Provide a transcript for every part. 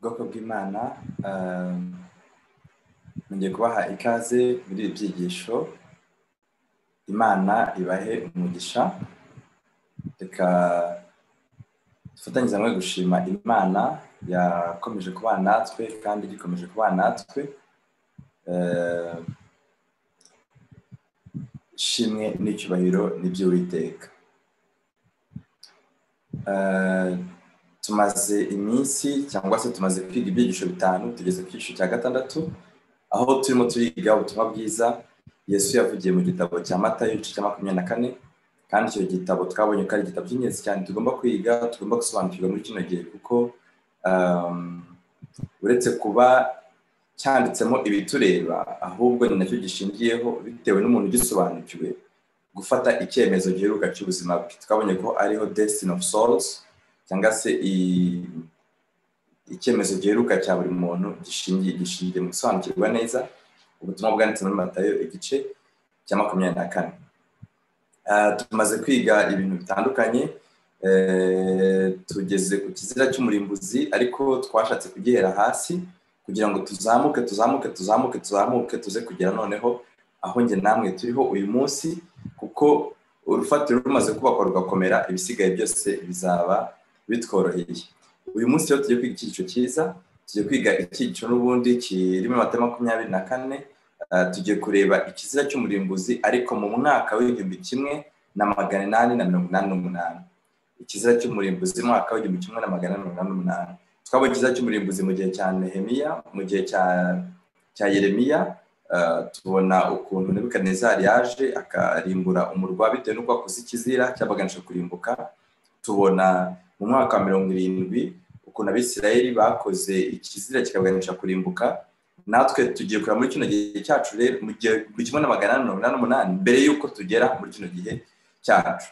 bwoko bw'Imana ngiye kubaha ikaze muri ibi byigisho. Imana ibahe umugisha. Reka dufatanyirize hamwe gushima Imana yakomeje kubana natwe kandi gikomeje kubana natwe. Ishimwe n'icyubahiro n'iby'Uwiteka. Tumaze iminsi cyangwa se tumaze kwiga ibyigisho bitanu, tugeze ku cyiciro cya gatandatu, aho turimo turiga ubutumwa bwiza Yesu yavugiye mu gitabo cya Matayo igice cya 24, kandi icyo gitabo twabonye ko ari igitabo cy'ingenzi cyane tugomba kwiga, tugomba gusobanukirwa muri kino gihe, kuko uretse kuba cyanditsemo ibitureba, ahubwo ni nacyo gishingiyeho bitewe n'umuntu ugisobanukiwe gufata icyemezo giheruka cy'ubuzima bwe. Twabonye ko ariho destiny of souls, cyangwa se icyemezo giheruka cya buri muntu gishingiye mu gusobanukirwa neza ubutumwa bwanditse muri Matayo igice cya 24. Tumaze kwiga ibintu bitandukanye, tugeze ku kizira cy'umurimbuzi, ariko twashatse kugihera hasi kugira ngo tuzamuke tuze kugera noneho aho njye namwe turiho uyu munsi, kuko urufatiro rumaze kubakwa rugakomera, ibisigaye byose bizaba bitworoheye. Uyu munsi rero tugiye kwiga icyigisho cyiza, tugiye kwiga icyigisho n'ubundi kirimo Matayo 24. Tugiye kureba ikizira cy'umurimbuzi ariko mu mwaka w'1888. Ikizira cy'umurimbuzi mu mwaka w'1888. Twabonye ikizira cy'umurimbuzi mu gihe cya Nehemiya, mu gihe cya Yeremiya. Tubona ukuntu Nebukadinezari yaje akarimbura umurwa bitewe n'uko akoze ikizira cyabaganisha kurimbuka. Tubona mu mwaka wa 70 ukuntu Abisirayeli bakoze ikizira kikabaganisha kurimbuka. Natwe tugiye kureba muri kino gihe cyacu rero mu gihe 1888, mbere y'uko tugera muri kino gihe cyacu.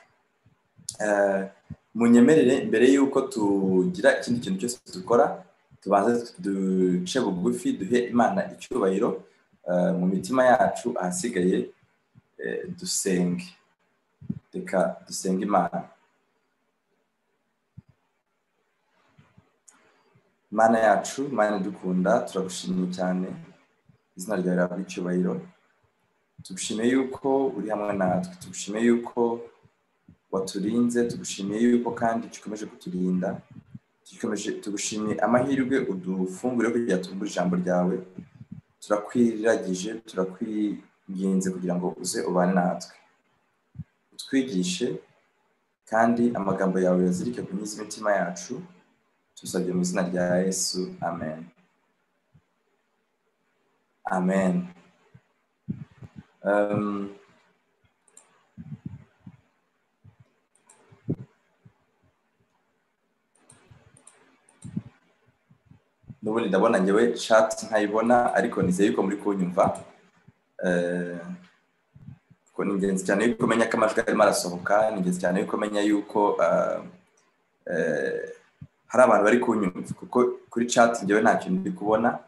Munyemerere mbere y'uko tugira ikindi kintu cyose dukora, tubanze duce bugufi, duhe Imana icyubahiro mu mitima yacu. Ahasigaye dusenge. Reka dusenge Imana. Mana yacu, Mana dukunda, turagushimiye cyane, izina ryawe rihabwe icyubahiro. Tugushimiye yuko uri hamwe natwe, tugushimiye yuko waturinze, tugushimiye yuko kandi gikomeje kuturinda, tugushimiye amahirwe udufungure kugira tuvuge ijambo ryawe. Turakwiragije, turakwinginze kugira ngo uze ubane natwe, utwigishe, kandi amagambo yawe yazirike kunyiza imitima yacu. Tuzabye mu izina rya Yesu, amen. Amen. Nubundi ndabona ngewe chat nkayibona, ariko nizeye yuko muri kunyumva. Ko ni ingenzi cyane yuko menya ko amajwi arimo arasohoka, ni ingenzi cyane yuko menya yuko hari abantu bari kunyumva, kuko kuri chat ngewe nta kintu ndi kubona.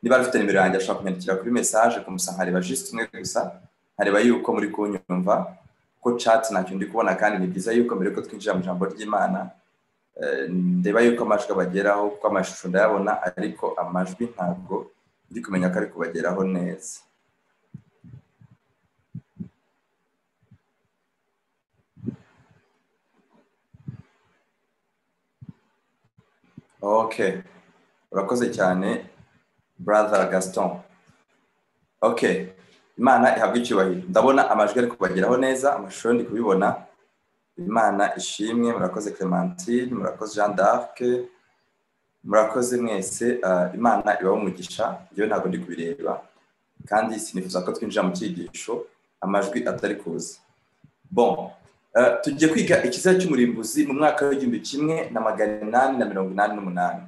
Niba afite nimero yanjye ashobora kunyandikira kuri message, kumusa nkareba just umwe gusa, nkareba yuko muri kunyumva, kuko chat nta kintu ndi kubona. Kandi ni byiza yuko mbere ko twinjira mu ijambo ry'Imana ndeba yuko amajwi abageraho, kuko amashusho ndayabona ariko amajwi ntabwo ndi kumenya ko ari kubageraho neza. Okay, urakoze cyane brother Gaston. Okay, Imana ihabwe icyubahiro. Ndabona amajwi ari kubageraho neza, amashusho ndi kubibona. Imana ishimwe. Murakoze Clementine, murakoze Jean d'Arc, murakoze mwese. Imana ibaho umugisha. Yewe ntabwo ndi kubireba, kandi sinifuza ko twinjira mu cyigisho amajwi atari kuza. Bon, tugiye kwiga ikizira cy'umurimbuzi mu mwaka w'1888.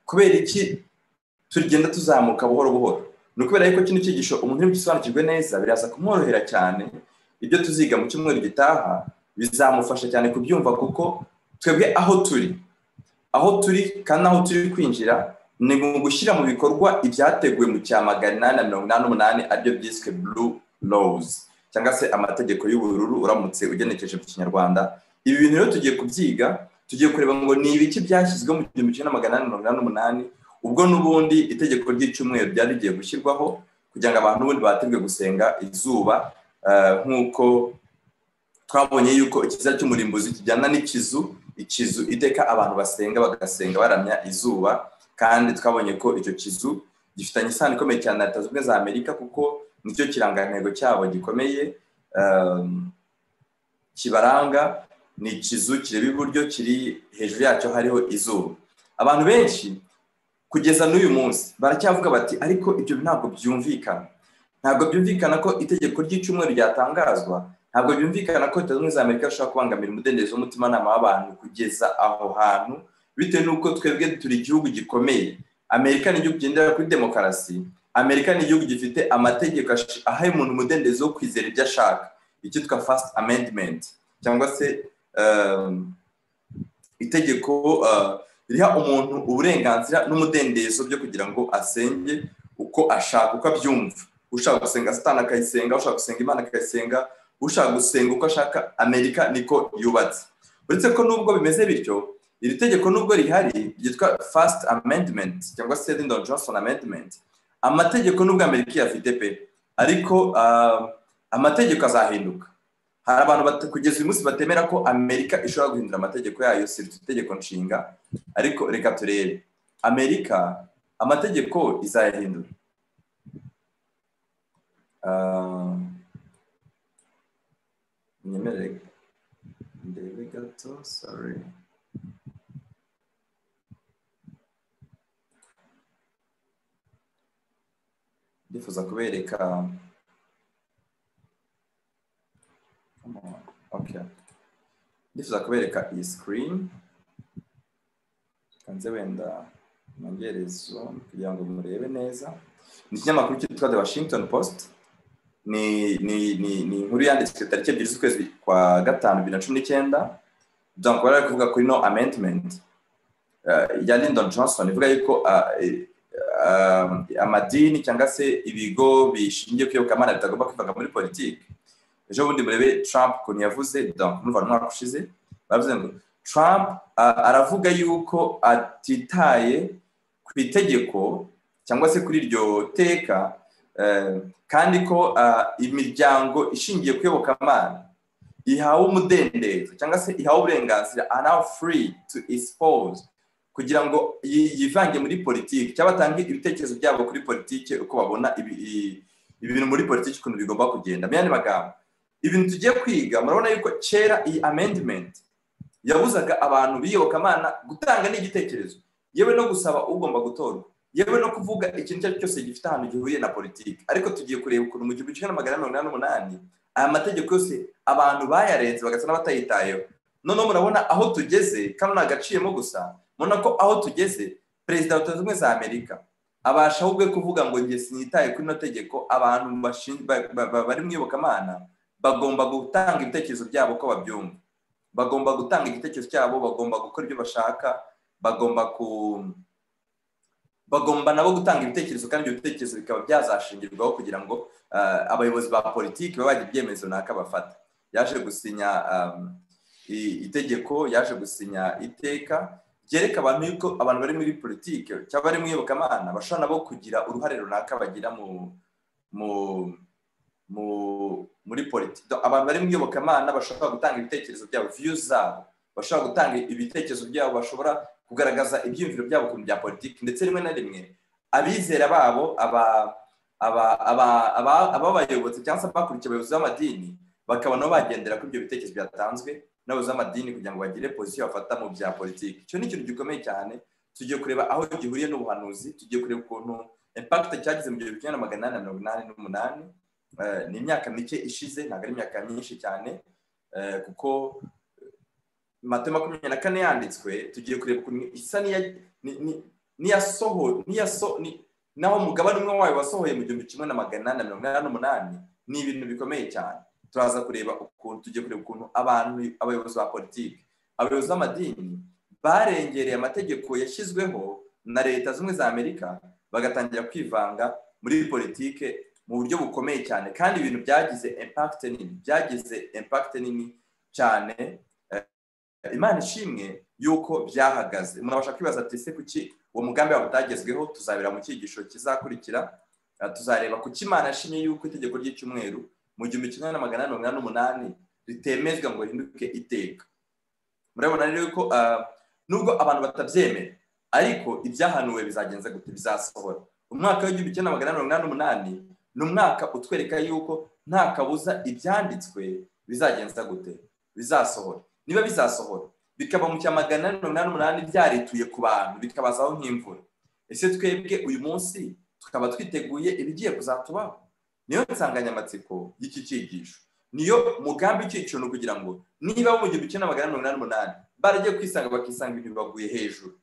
Kubera iki tugenda tuzamuka buhoro buhoro? Ni ukubera yuko kino cyigisho umuntu uri gusobanukirwe neza biraza kumworohera cyane. Ibyo tuziga mu cyumweru gitaha bizamufasha cyane kubyumva, kuko twebwe aho turi kandi aho turi kwinjira ni mu gushyira mu bikorwa ibyateguwe mu cya 1888, aribyo byiswe blue laws, cyangwa se amategeko y'ubururu uramutse ugenekeje mu Kinyarwanda. Ibi bintu rero tugiye kubyiga tugiye kureba ngo ni ibiki byashyizweho mu 1888 ubwo n'ubundi itegeko ry'icyumweru ryari rigiye gushyirwaho kugira ngo abantu n'ubundi bategwe gusenga izuba, nk'uko twabonye yuko ikiza cy'umurimbuzi kijyana n'ikizu iteka abantu basenga bagasenga baramya izuba, kandi twabonye ko icyo kizu gifitanye isano ikomeye cyane na Leta Zunze Ubumwe za Amerika kuko nicyo kirangantego cyabo gikomeye kibaranga, ni ikizu kireba iburyo, kiri hejuru yacyo hariho izuba. Abantu benshi kugeza n'uyu munsi baracyavuga bati ariko ibyo ntabwo byumvikana, ntabwo byumvikana ko itegeko ry'icyumweru ryatangazwa, ntabwo byumvikana ko Leta Zunze Ubumwe za Amerika ishobora kubangamira umudendezo w'umutimanama w'abantu kugeza aho hantu, bitewe n'uko twebwe turi igihugu gikomeye. Amerika ni igihugu kigendera kuri demokarasi, Amerika ni igihugu gifite amategeko ahaye umuntu umudendezo wo kwizera ibyo ashaka, icyitwa First Amendment, cyangwa se itegeko riha umuntu uburenganzira n'umudendezo byo kugira ngo asenge uko ashaka, uko abyumva. Ushaka gusenga Satani akayisenga, ushaka gusenga Imana akayisenga, ushaka gusenga uko ashaka. Amerika niko yubatse. Uretse ko nubwo bimeze bityo, iri tegeko nubwo rihari ryitwa First Amendment cyangwa se Lyndon Johnson Amendment, amategeko nubwo Amerika yafite pe, ariko amategeko azahinduka. Hari abantu kugeza uyu munsi batemera ko Amerika ishobora guhindura amategeko yayo, si itegeko nshinga, ariko reka turebe. Amerika amategeko izayahindura. Nyemerere ndebe gato, sorry. Ndifuza kubereka, okay, ndifuza kubereka iyi screen, kanze wenda nongerezo kugira ngo murebe neza. Ni ikinyamakuru cyitwa The Washington Post, ni inkuru yanditswe tariki 2 z'ukwezi kwa gatanu 2019. Donc bari kuvuga kuri no amendment ya Lyndon Johnson, ivuga yuko amadini cyangwa se ibigo bishingiye kwiyobokamana bitagomba kwivanga muri politiki. Ejo bundi murebe Trump kuntu yavuze, donc numva umwaka ushize bavuze ngo Trump aravuga yuko atitaye ku itegeko cyangwa se kuri iryo teka, kandi ko imiryango ishingiye kwiyobokamana ihawe umudendezo cyangwa se ihawe uburenganzira, are now free to expose, kugira ngo yivange muri politiki cyangwa batange ibitekerezo byabo kuri politiki, uko babona ibintu muri politiki ukuntu bigomba kugenda. Myane magambo, ibintu tugiye kwiga murabona yuko kera iyi amendment yabuzaga abantu biyobokamana gutanga n'igitekerezo, yewe no gusaba ugomba gutorwa, yewe no kuvuga ikintu cyose gifite ahantu gihuriye na politiki. Ariko tugiye kureba ukuntu mu 1888 aya mategeko yose abantu bayarenze bagasa n'abatayitayeho. Noneho murabona aho tugeze, kano nagaciyemo gusa, mubona ko aho tugeze Perezida wa Leta Zunze Ubumwe za Amerika abasha ahubwo kuvuga ngo nge sinitaye kuri no tegeko, abantu bari mu iyobokamana bagomba gutanga ibitekerezo byabo ko babyumva, bagomba gutanga igitekerezo cyabo, bagomba gukora ibyo bashaka, bagomba nabo gutanga ibitekerezo, kandi ibyo bitekerezo bikaba byazashingirwaho kugira ngo abayobozi ba politiki babagira ibyemezo naka bafata. Yaje gusinya itegeko, yaje gusinya iteka ryereka abantu yuko abantu bari muri politiki cyangwa bari mu iyobokamana bashobora nabo kugira uruhare runaka bagira muri politiki. Abantu bari mu iyobokamana bashobora gutanga ibitekerezo byabo, views zabo, bashobora gutanga ibitekerezo byabo, bashobora kugaragaza ibyiyumviro byabo ku bya politiki, ndetse rimwe na rimwe abizera babo ababayobotse cyangwa se abakurikiye abayobozi b'amadini bakaba nabo bagendera kuri ibyo bitekerezo byatanzwe n'abayobozi b'amadini kugira ngo bagire position bafata mu bya politiki. Icyo ni ikintu gikomeye cyane. Tugiye kureba aho gihuriye n'ubuhanuzi, tugiye kureba ukuntu impact cyagize mu 1888. Ni imyaka mike ishize, ntabwo ari imyaka myinshi cyane, kuko Matayo 24 yanditswe. Tugiye kureba ukuntu isa naho umugabane umwe wayo wasohoye mu 1888. Ni ibintu bikomeye cyane. Turaza kureba ukuntu, tugiye kureba ukuntu abayobozi ba politiki, abayobozi b'amadini barengereye amategeko yashyizweho na Leta Zunze Ubumwe za Amerika, bagatangira kwivanga muri politiki mu buryo bukomeye cyane, kandi ibintu byagize impact nini cyane Imana ishimwe yuko byahagaze. Umuntu abasha kwibaza ati ese kuki uwo mugambi wabo utagezweho? Tuzabira mu cyigisho kizakurikira, tuzareba kuki Imana yashimye yuko itegeko ry'icyumweru mu 1888 ritemezwa ngo rihinduke iteka. Murabona rero yuko nubwo abantu batabyemera, ariko ibyahanuwe bizagenza gute? Bizasohora. Umwaka w'1888 ni umwaka utwereka yuko nta kabuza ibyanditswe bizagenza gute? Bizasohora. Niba bizasohora bikaba mu 1888 byarituye ku bantu bikabazaho nk'imvura, ese twebwe uyu munsi tukaba twiteguye ibigiye kuzatubaho? Niyo nsanganyamatsiko y'iki cyigisho, niyo mugambi w'icyigisho, kugira ngo niba mu 1988 baragiye kwisanga bakisanga ibintu baguye hejuru,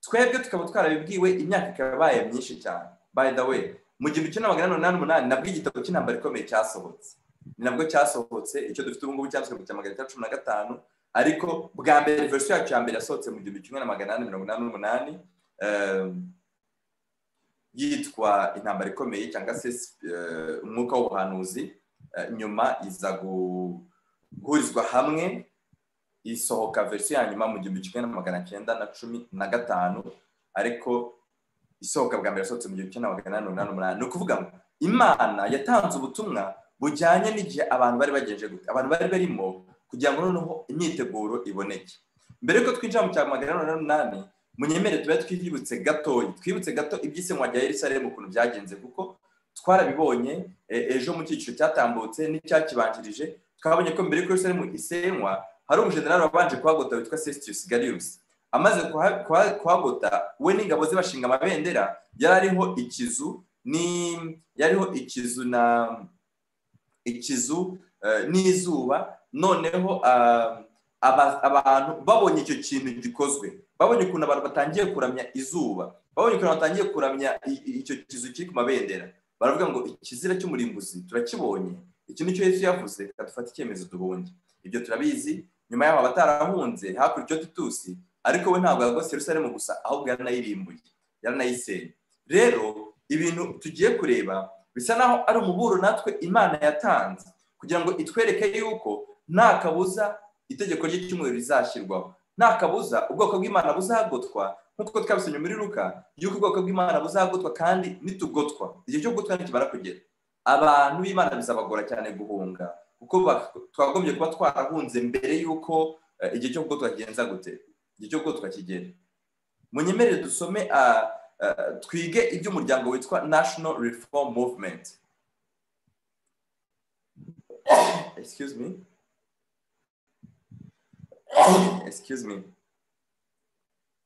twebwe tukaba twarabibwiwe imyaka ikabaye myinshi cyane. By the way, mu 1988 nabwo igitabo cy'intambara ikomeye cyasohotse, ni nabwo cyasohotse icyo dufite ubu ngubu cyanditswe mu 1915, ariko bwa mbere version yacu ya mbere yasohotse mu 1888 yitwa intambara ikomeye cyangwa se umwuka w'ubuhanuzi. Nyuma iza guhurizwa hamwe isohoka version ya nyuma mu 1915, ariko isohoka bwa mbere yasohotse mu 1988. ni ukuvuga ngo Imana yatanze ubutumwa bujyanye n'igihe abantu bari bagenje gute, abantu bari barimo, kugira ngo noneho imyiteguro iboneke. Mbere yuko twinjira mu 1888, munyemere tube twibutse gato iby'isenywa rya Yerusalemu ukuntu byagenze, kuko twarabibonye ejo mu cyigisho cyatambutse n'icyakibanjirije. Twabonye ko mbere yuko Yerusalemu isenywa hari umujenerali wabanje kuhagota witwa Sestius Gallus. Amaze kuhagota, we n'ingabo ze bashinga amabendera, yariho ikizu n'izuba. Noneho abantu babonye icyo kintu gikozwe, babonye ukuntu abantu batangiye kuramya izuba, babonye ukuntu batangiye kuramya icyo kizu kiri ku mabendera, baravuga ngo ikizira cy'umurimbuzi turakibonye, iki nicyo Yesu yavuze, kadufata icyemezo duhunge. Ibyo turabizi. Nyuma y'aho abatarahunze hakurikyo Titusi, ariko we ntabwo yagose Yerusalemu gusa, ahubwo yaranayirimbuye, yaranayisenye. Rero ibintu tugiye kureba bisa naho ari umuburo natwe Imana yatanze, kugira ngo itwereke yuko nta kabuza itegeko ry'icyumweru rizashyirwaho, nta kabuza ubwoko bw'Imana buzagotwa, nk'uko twabisomye muri Luka yuko ubwoko bw'Imana buzagotwa, kandi nitugotwa, igihe cyo gutwa nikimara kugera, abantu b'Imana bizabagora cyane guhunga, kuko twagombye kuba twarahunze mbere yuko igihe cyo gutwa kigenza gute, igihe cyo gutwa kigera. Munyemerere dusome twige iby'umuryango witwa National Reform Movement. Excuse me.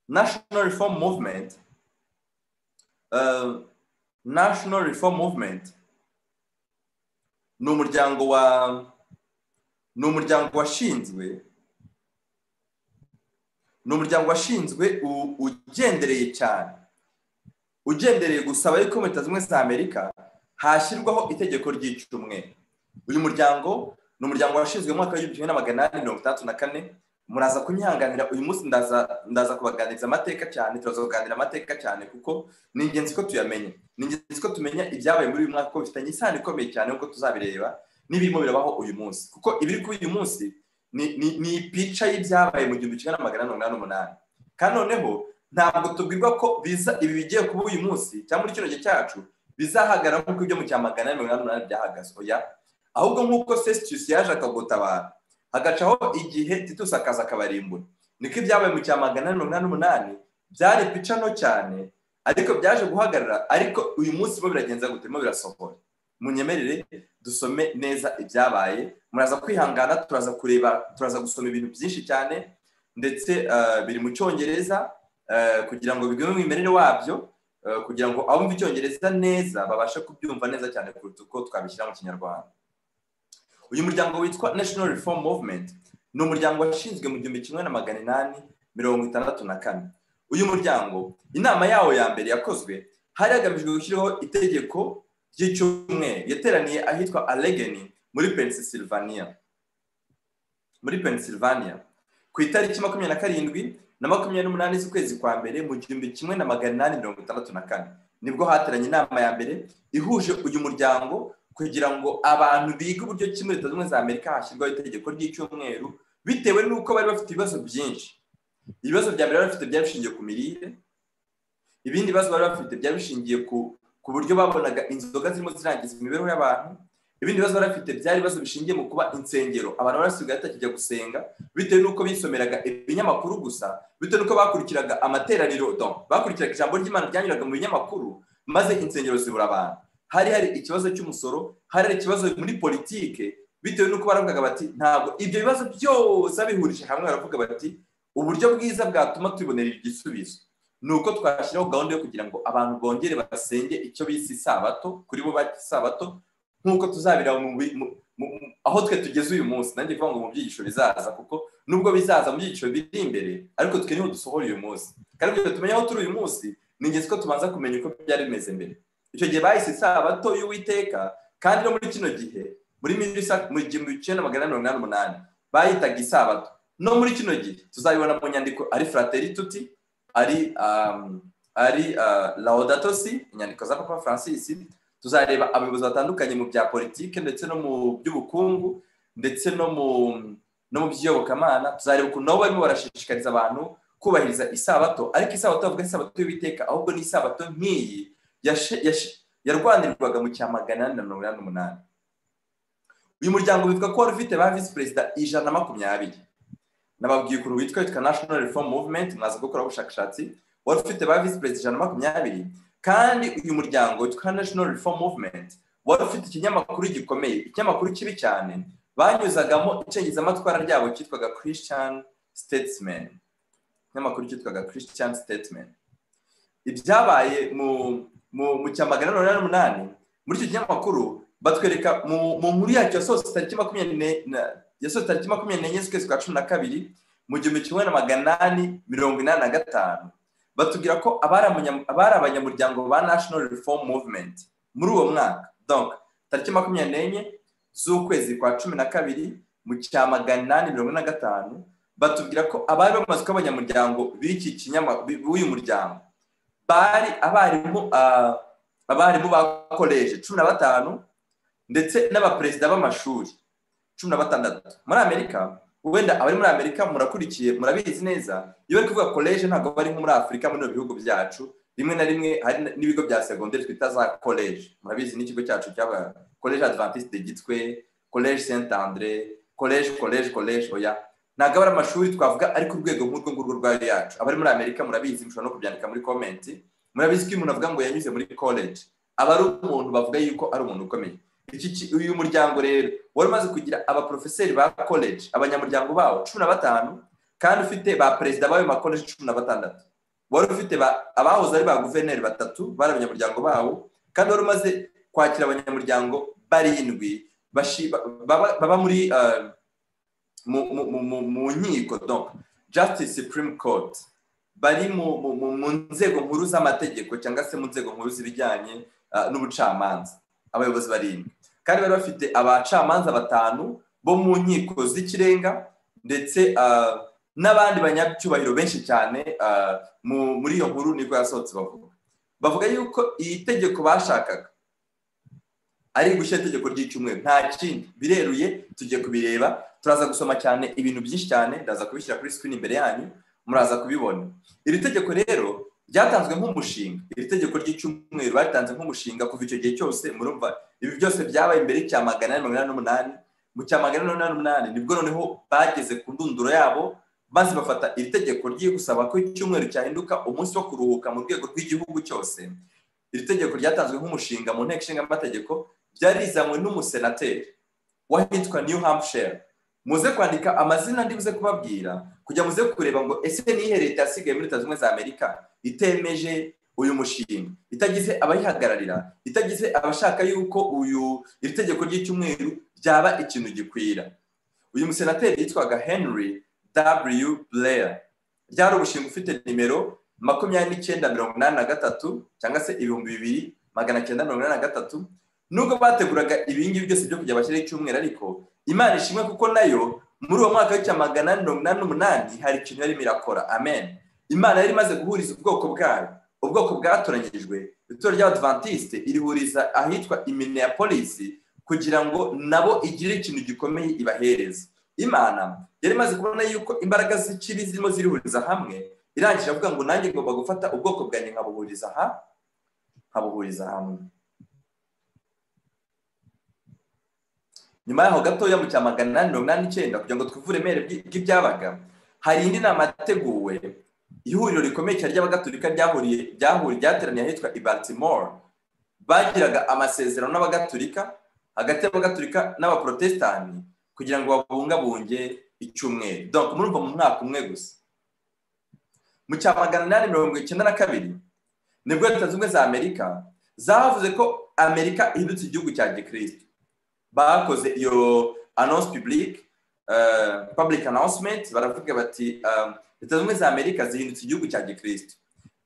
National Reform Movement. National Reform Movement ni umuryango washinzwe ugendereye gusaba yuko Leta Zunze Ubumwe za Amerika hashyirwaho itegeko ry'icyumweru. Uyu muryango ni umuryango washinzwe mu mwaka wa 1864. Muraza kunyihanganira uyu munsi ndaza kubaganiriza amateka cyane, turaza kuganira amateka cyane kuko ni ingenzi ko tuyamenye, ni ingenzi ko tumenya ibyabaye muri uyu mwaka, ko bifitanye isano ikomeye cyane uko tuzabireba n'ibirimo birabaho uyu munsi, kuko ibiri kuri uyu munsi ni pica y'ibyabaye mu 1988. Kandi noneho ntabwo tubwirwa ko ibi bigiye kuba uyu munsi cyangwa muri kino gihe cyacu bizahagarara nk'uko ibyo mu 1888 byahagaze. Oya, ahubwo nk'uko Sestius yaje akagutabara, hagacaho igihe Titus akaza akabarimbura, niko ibyabaye mu 1888 byari pica no cyane, ariko byaje guhagarara. Ariko uyu munsi bo biragenza gute? Mo birasohora. Munyemerere dusome neza ibyabaye, muraza kwihangana, turaza gusoma ibintu byinshi cyane, ndetse biri mu Cyongereza, kugira ngo bigwe mu mwimerere wabyo, kugira ngo abumva Icyongereza neza babashe kubyumva neza cyane kuruta uko twabishyira mu Kinyarwanda. Uyu muryango witwa National Reform Movement ni umuryango washinzwe mu 1864. Uyu muryango, inama yawo ya mbere yakozwe, hari hagamijwe gushyiraho itegeko ry'icyumweru. Yateraniye ahitwa Allegheny muri Pennsylvania, ku itariki 27 na 28 z'ukwezi kwa mbere mu 1864. Nibwo hateranye inama ya mbere ihuje uyu muryango, kugira ngo abantu biga uburyo kimwe Leta Zunze Ubumwe za Amerika hashyirwaho itegeko ry'icyumweru bitewe n'uko bari bafite ibibazo byinshi. Ibibazo bya mbere bari bafite byari bishingiye ku mirire, ibindi bibazo bari bafite byari bishingiye ku buryo babonaga inzoga zirimo zirangiza imibereho y'abantu, ibindi bibazo bari bafite byari ibibazo bishingiye mu kuba insengero abantu barasigaye batakijya gusenga bitewe n'uko bisomeraga ibinyamakuru gusa, bitewe n'uko bakurikiraga amateraniro, bakurikiraga ijambo ry'Imana ryanyuraga mu binyamakuru, maze insengero zibura abantu. Hari ikibazo cy'umusoro, hari ikibazo muri politike, bitewe n'uko baravugaga bati ntabwo ibyo bibazo byose bihurije hamwe, baravuga bati uburyo bwiza bwatuma tubonera igisubizo ni uko twashyiraho gahunda yo kugira ngo abantu bongere basenge icyo bise isabato, kuri bo bati isabato, nk'uko tuzabira aho twe tugeze uyu munsi. Nanjye kuvuga ngo mu byigisho bizaza, kuko nubwo bizaza mu byigisho biri imbere, ariko twe niho dusohora uyu munsi, kandi kugira tumenye aho turi uyu munsi ni ingenzi ko tubanza kumenya uko byari bimeze mbere. Icyo gihe bahise isabato y'Uwiteka, kandi no muri kino gihe muri 1988 bayitaga isabato. No muri kino gihe tuzabibona mu nyandiko ari Fratelli Tutti, ari Laudato Si, inyandiko za Papa Francis. Tuzareba abayobozi batandukanye mu bya politike ndetse no mu by'ubukungu ndetse no mu by'iyobokamana. Tuzareba ukuntu nabo barimo barashishikariza abantu kubahiriza isabato, ariko isabato bavuga isabato y'Uwiteka, ahubwo ni isabato nk'iyi yarwanirwaga mu cya 888. Uyu muryango witwa ko wari ufite ba vice perezida 120. Nababwiye ukuntu witwa National Reform Movement, mwaza gukora ubushakashatsi, wari ufite ba vice perezida 120. Kandi uyu muryango witwa National Reform Movement wari ufite ikinyamakuru gikomeye, ikinyamakuru kibi cyane, banyuzagamo icengezamatwara ryabo cyitwaga Christian Statesman. Ikinyamakuru cyitwaga Christian Statesman. Ibyabaye mu cya 888, muri icyo kinyamakuru batwereka mu nkuru yacyo yasohotse tariki 24 z'ukwezi kwa 12 mu 1885, batubwira ko abari abanyamuryango ba National Reform Movement muri uwo mwaka, donc tariki 24 z'ukwezi kwa 12 mu cya 1885, batubwira ko abari bamaze kuba abanyamuryango b'iki kinyamakuru w'uyu muryango bari abarimu ba college 15 ndetse n'abaperezida b'amashuri 16. Muri Amerika, wenda abari muri Amerika murakurikiye murabizi neza, iyo bari kuvuga college ntabwo bari nko muri Afrika, muri bihugu byacu rimwe na rimwe hari n'ibigo bya secondaire twita za college. Murabizi n'ikigo cyacu cyaba College Adventiste de Gitwe, College Saint André, college oya, ntabwo ari amashuri twavuga ariko urwego nk'urwo rwayo yacu. Abari muri Amerika murabizi, mushobora no kubyandika muri comment, murabizi ko umuntu avuga ngo yanyuze muri college aba ari umuntu bavuga yuko ari umuntu ukomeye. Uyu muryango rero wari umaze kugira abaprofeseri ba college, abanyamuryango bawo 15, kandi ufite ba perezida bayo ma college 16. Wari ufite abahoze ari ba guverineri 3 bari abanyamuryango bawo, kandi wari umaze kwakira abanyamuryango 7 baba muri mu nkiko, donc Justice Supreme Court, bari mu nzego nkuru z'amategeko cyangwa se mu nzego nkuru zibijyanye n'ubucamanza, abayobozi 7. Kandi bari bafite abacamanza 5 bo mu nkiko z'ikirenga, ndetse n'abandi banyacyubahiro benshi cyane. Muri iyo nkuru niko yasohotse bavuga yuko iyi tegeko bashakaga ari gushyira itegeko ry'icyumweru, nta kindi, bireruye. Tugiye kubireba, turaza gusoma cyane ibintu byinshi cyane, ndaza kubishyira kuri screen imbere yanyu muraza kubibona. Iri tegeko rero ryatanzwe nk'umushinga, iri tegeko ry'icyumweru batanze nk'umushinga kuva icyo gihe cyose. Murumva ibi byose byabaye imbere cya 888. Mu cya 888 nibwo noneho bageze ku ndunduro yabo, maze bafata iri tegeko ryo gusaba ko icyumweru cyahinduka umunsi wo kuruhuka mu rwego rw'igihugu cyose. Iri tegeko ryatanzwe nk'umushinga mu nteko ishinga amategeko, byarizanywe n'umusenateri wahitwa New Hampshire. Muze kwandika amazina ndibuze kubabwira kujya muze kureba ngo ese nihe leta yasigaye muri Leta Zunze Ubumwe za Amerika itemeje uyu mushinga, itagize abayihagararira, itagize abashaka yuko iri tegeko ry'icyumweru ryaba ikintu gikwira. Uyu musenateri yitwaga Henry W. Blair. Ryari ubushinga ufite nimero 2983 cyangwa se 2983. Nubwo bateguraga ibingi byose byo kujya bashyira icyumweru, ariko Imana ishimwe kuko nayo muri uwo mwaka w'icya 888 hari ikintu yari mirakora. Amen. Imana yari imaze guhuriza ubwoko bwayo, ubwoko bwatoranyijwe. Itorero ry'Abadventiste irihuriza ahitwa Minneapolis kugira ngo nabo igire ikintu gikomeye ibahereza. Imana yari imaze kubona yuko imbaraga z'ikibi zirimo zirihuriza hamwe, irangije avuga ngo nanjye ngomba gufata ubwoko bwanjye nkabuhuriza hamwe. Nyuma yaho gatoya mu cya 889 kugira ngo twivure mere bw'ibyabaga, hari indi nama yateguwe, ihuriro rikomeye cyane ry'abagatolika ryateraniye ahitwa i Baltimore. Bagiraga amasezerano n'abagatolika, hagati y'abagatolika n'abaprotestani, kugira ngo babungabunge icyumweru. Donc murumva mu mwaka umwe gusa. Mu cya 892 nibwo Leta Zunze Ubumwe za Amerika zavuze ko Amerika ihindutse igihugu cya Gikristo. Bakoze iyo annonce public announcement, baravuga bati Leta Zunze Ubumwe za Amerika zihindutse igihugu cya Gikristo.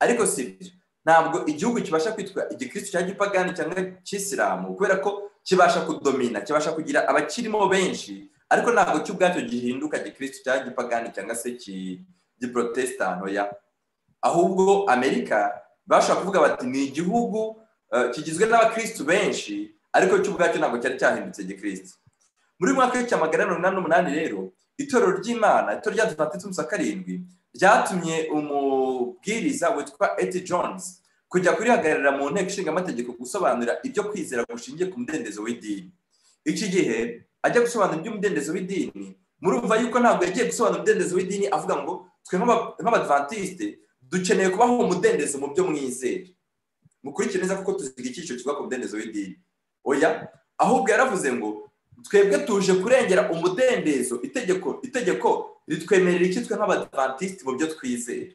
Ariko sibyo, ntabwo igihugu kibasha kwitwa igikristo cya gipagani cyangwa cy'Isilamu, kubera ko kibasha kudomina, kibasha kugira abakirimo benshi, ariko ntabwo cy'ubwacyo gihinduka gikristo cya gipagani cyangwa se giprotestant oya. Ahubwo Amerika bashaka kuvuga bati ni igihugu kigizwe n'abakristo benshi, ariko cy'ubwacyo ntabwo cyari cyahindutse gikristo. Muri mwaka wa 1888 rero itorero ry'Imana, itorero ry'Adventiste b'umunsi wa karindwi, ryatumye umubwiriza witwa E.T. Jones kujya kurihagararira mu nteko ishinga amategeko gusobanura ibyo kwizera gushingiye ku mudendezo w'idini. Iki gihe ajya gusobanura iby'umudendezo w'idini, murumva yuko ntabwo yagiye gusobanura umudendezo w'idini avuga ngo twe nk'Abadventiste dukeneye kubaho umudendezo mu byo mwizera, mukurikire neza kuko tuziga icyiciro kivuga ku mudendezo w'idini. Oya, ahubwo yaravuze ngo twebwe tuje kurengera umudendezo. Itegeko ritwemerera iki twe nk'Abadventiste mu byo twizera?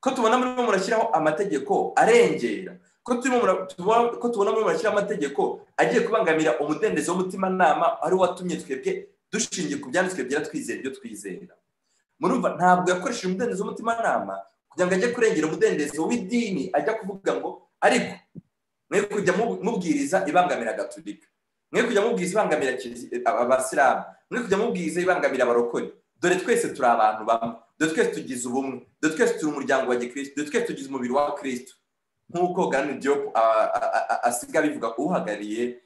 Ko tubona muri murashyiraho amategeko arengera, ko tubona muri murashyiraho amategeko agiye kubangamira umudendezo w'umutima nama ari watumye twebwe dushingiye ku byanditswe byera twizera ibyo twizera. Murumva ntabwo yakoresheje umudendezo w'umutima nama kugira ngo ajye kurengera umudendezo w'idini, ajya kuvuga ngo ariko mwe kujya mubwiriza ibangamira Gatolika, mwe kujya mubwiriza ibangamira Abasilamu, mwe kujya mubwiriza ibangamira abarokore. Dore twese turi abantu bamwe, dore twese tugize ubumwe, dore twese turi umuryango wa Gikristo, dore twese tugize umubiri wa Kristo, nk'uko Gani Diop asiga bivuga, uhagarariye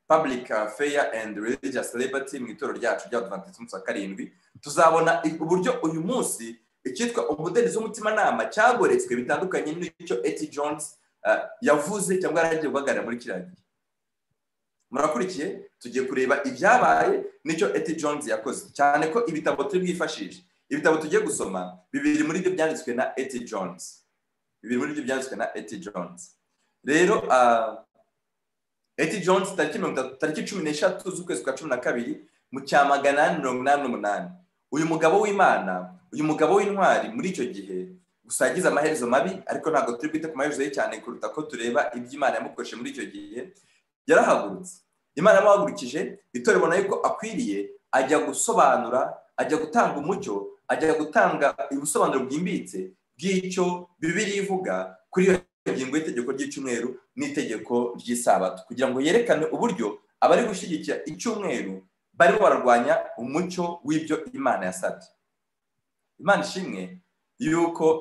Public Fair and Religious Liberty mu itorero ryacu ry'Abadventiste b'umunsi wa karindwi. Tuzabona uburyo uyu munsi icyitwa umudendezo w'umutimanama cyagoretswe bitandukanye n'icyo E.T. Jones yavuze cyangwa yaragiye guhagarara muri kiriya gihe. Murakurikiye, tugiye kureba ibyabaye n'icyo E.T. Jones yakoze, cyane ko ibitabo turi bwifashishe, ibitabo tugiye gusoma bibiri muri byo byanditswe na E.T. Jones, rero E.T. Jones tariki 13 z'ukwezi kwa 12 mu cya 888, uyu mugabo w'Imana, uyu mugabo w'intwari muri icyo gihe gusa yagize amaherezo mabi, ariko ntabwo turi bwite ku maherezo ye cyane kuruta ko tureba iby'Imana yamukoresheje muri icyo gihe. Yarahagurutse, Imana yamuhagurukije, itorero ibona yuko akwiriye ajya gusobanura, ajya gutanga umucyo, ajya gutanga ubusobanuro bwimbitse bw'icyo Bibiliya ivuga kuri iyo ngingo y'itegeko ry'icyumweru n'itegeko ry'isabato, kugira ngo yerekane uburyo abari gushyigikira icyumweru barimo bararwanya umucyo w'ibyo Imana yasabye. Imana ishimwe yuko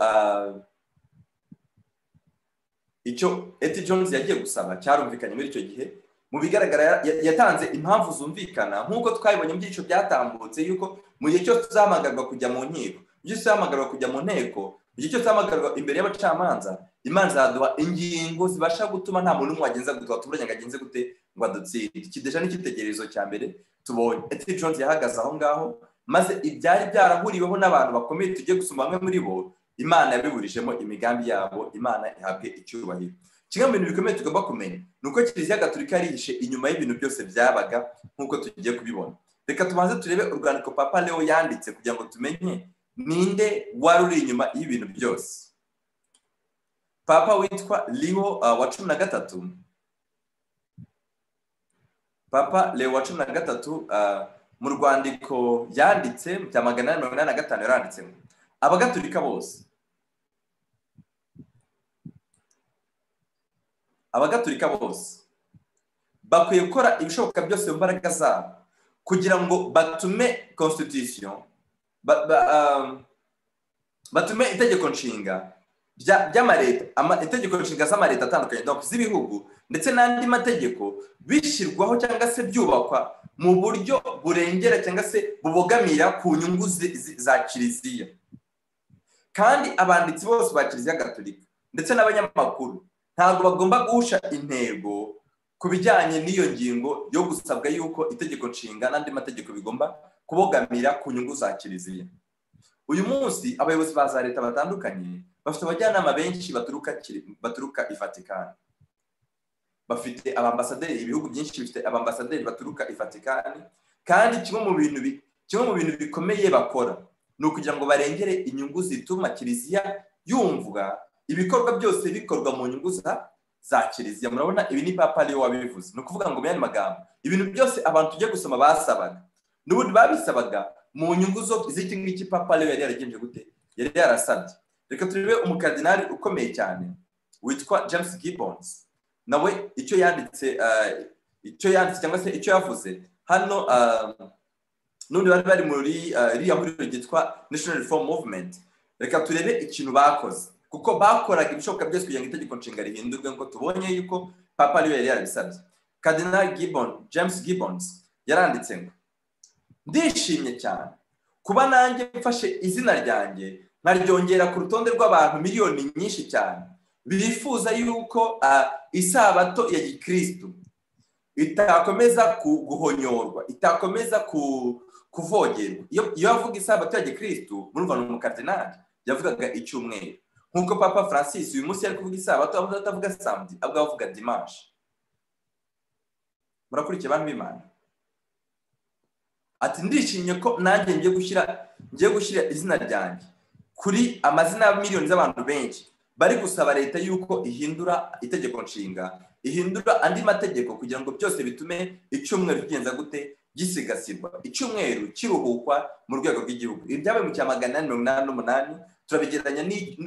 icyo E.T. Jones yagiye gusaba cyarumvikanye muri icyo gihe. Mu bigaragara yatanze impamvu zumvikana, nk'uko twabibonye mu byiciro byatambutse yuko mu gihe cyose tuzahamagarwa kujya mu nkiko, mu gihe tuzahamagarwa kujya mu nteko, mu gihe cyose tuzahamagarwa imbere y'abacamanza, Imana izaduha ingingo zibasha gutuma nta muntu umwe wagenza gute watuburanye ngo agenze gute ngo adutsinde. Iki deja n'icyitegererezo cya mbere tubonye. E.T. Jones yahagaze aho ngaho, maze ibyari byarahuriweho n'abantu bakomeye tugiye gusoma bamwe muri bo, Imana yabiburijemo imigambi yabo, Imana ihabwe icyubahiro. Kimwe mu bintu bikomeye tugomba kumenya ni uko Kiliziya Gatolika yarihishe inyuma y'ibintu byose byabaga nk'uko tugiye kubibona. Reka tubanze turebe urwandiko Papa Leo yanditse kugira ngo tumenye ninde wari uri inyuma y'ibintu byose. Papa witwa Leo wa 13, Papa Leo wa 13 mu rwandiko yanditse mu cya 885 yaranditsemo abagatolika bose, abagatolika bose bakwiye gukora ibishoboka byose mu mbaraga zabo kugira ngo batume constitution, batume itegeko nshinga ry'amareta, itegeko nshinga z'amareta atandukanye, donc z'ibihugu ndetse n'andi mategeko bishyirwaho cyangwa se byubakwa mu buryo burengera cyangwa se bubogamira ku nyungu za kiliziya. Kandi abanditsi bose ba Kiliziya Gatolika ndetse n'abanyamakuru ntabwo bagomba guhusha intego ku bijyanye n'iyo ngingo yo gusabwa yuko itegeko nshinga n'andi mategeko bigomba kubogamira ku nyungu za kiliziya. Uyu munsi abayobozi ba za leta batandukanye bafite abajyanama benshi baturuka i Vatican. Bafite abambasaderi, ibihugu byinshi bifite abambasaderi baturuka i Vatican, kandi kimwe mu bintu bikomeye bakora ni ukugira ngo barengere inyungu zituma kiliziya yumvwa ibikorwa byose bikorwa mu nyungu za kiliziya. Murabona ibi ni Papa Leo wabivuze. Ni ukuvuga ngo mu yandi magambo ibintu byose abantu tujye gusoma basabaga n'ubundi babisabaga mu nyungu z'iki ngiki Papa Leo yari yaragenje gute, yari yarasabye. Reka turebe umukardinali ukomeye cyane witwa James Gibbons, nawe icyo yanditse cyangwa se icyo yavuze hano. Nundi bari muri iriya huriro ryitwa National Reform Movement. Reka turebe ikintu bakoze, kuko bakoraga ibishoboka byose kugira ngo itegeko nshinga rihindurwe, ngo tubonye yuko Papa Leo yari yarabisabye. Cardinal James Gibbons yaranditse ngo ndishimye cyane kuba nanjye mfashe izina ryanjye nkaryongera ku rutonde rw'abantu miliyoni nyinshi cyane bifuza yuko isabato ya gikristo itakomeza guhonyorwa, itakomeza kuvogerwa. Iyo avuga isabato ya gikristo, murumva ni umukardinali, yavugaga icyumweru. Nk'uko Papa Francis uyu munsi yari kuvuga isabato, atavuga samedi, ahubwo avuga dimanche. Murakurikiye abantu b'Imana? Ati ndishimye ko nanjye ngiye gushyira izina ryanjye kuri amazina ya miliyoni z'abantu benshi bari gusaba leta yuko ihindura itegeko nshinga, ihindura andi mategeko kugira ngo byose bitume icyumweru kigenza gute, gisigasirwa, icyumweru kiruhukwa mu rwego rw'igihugu. Ibi byabaye mu cya 888. Turabigereranya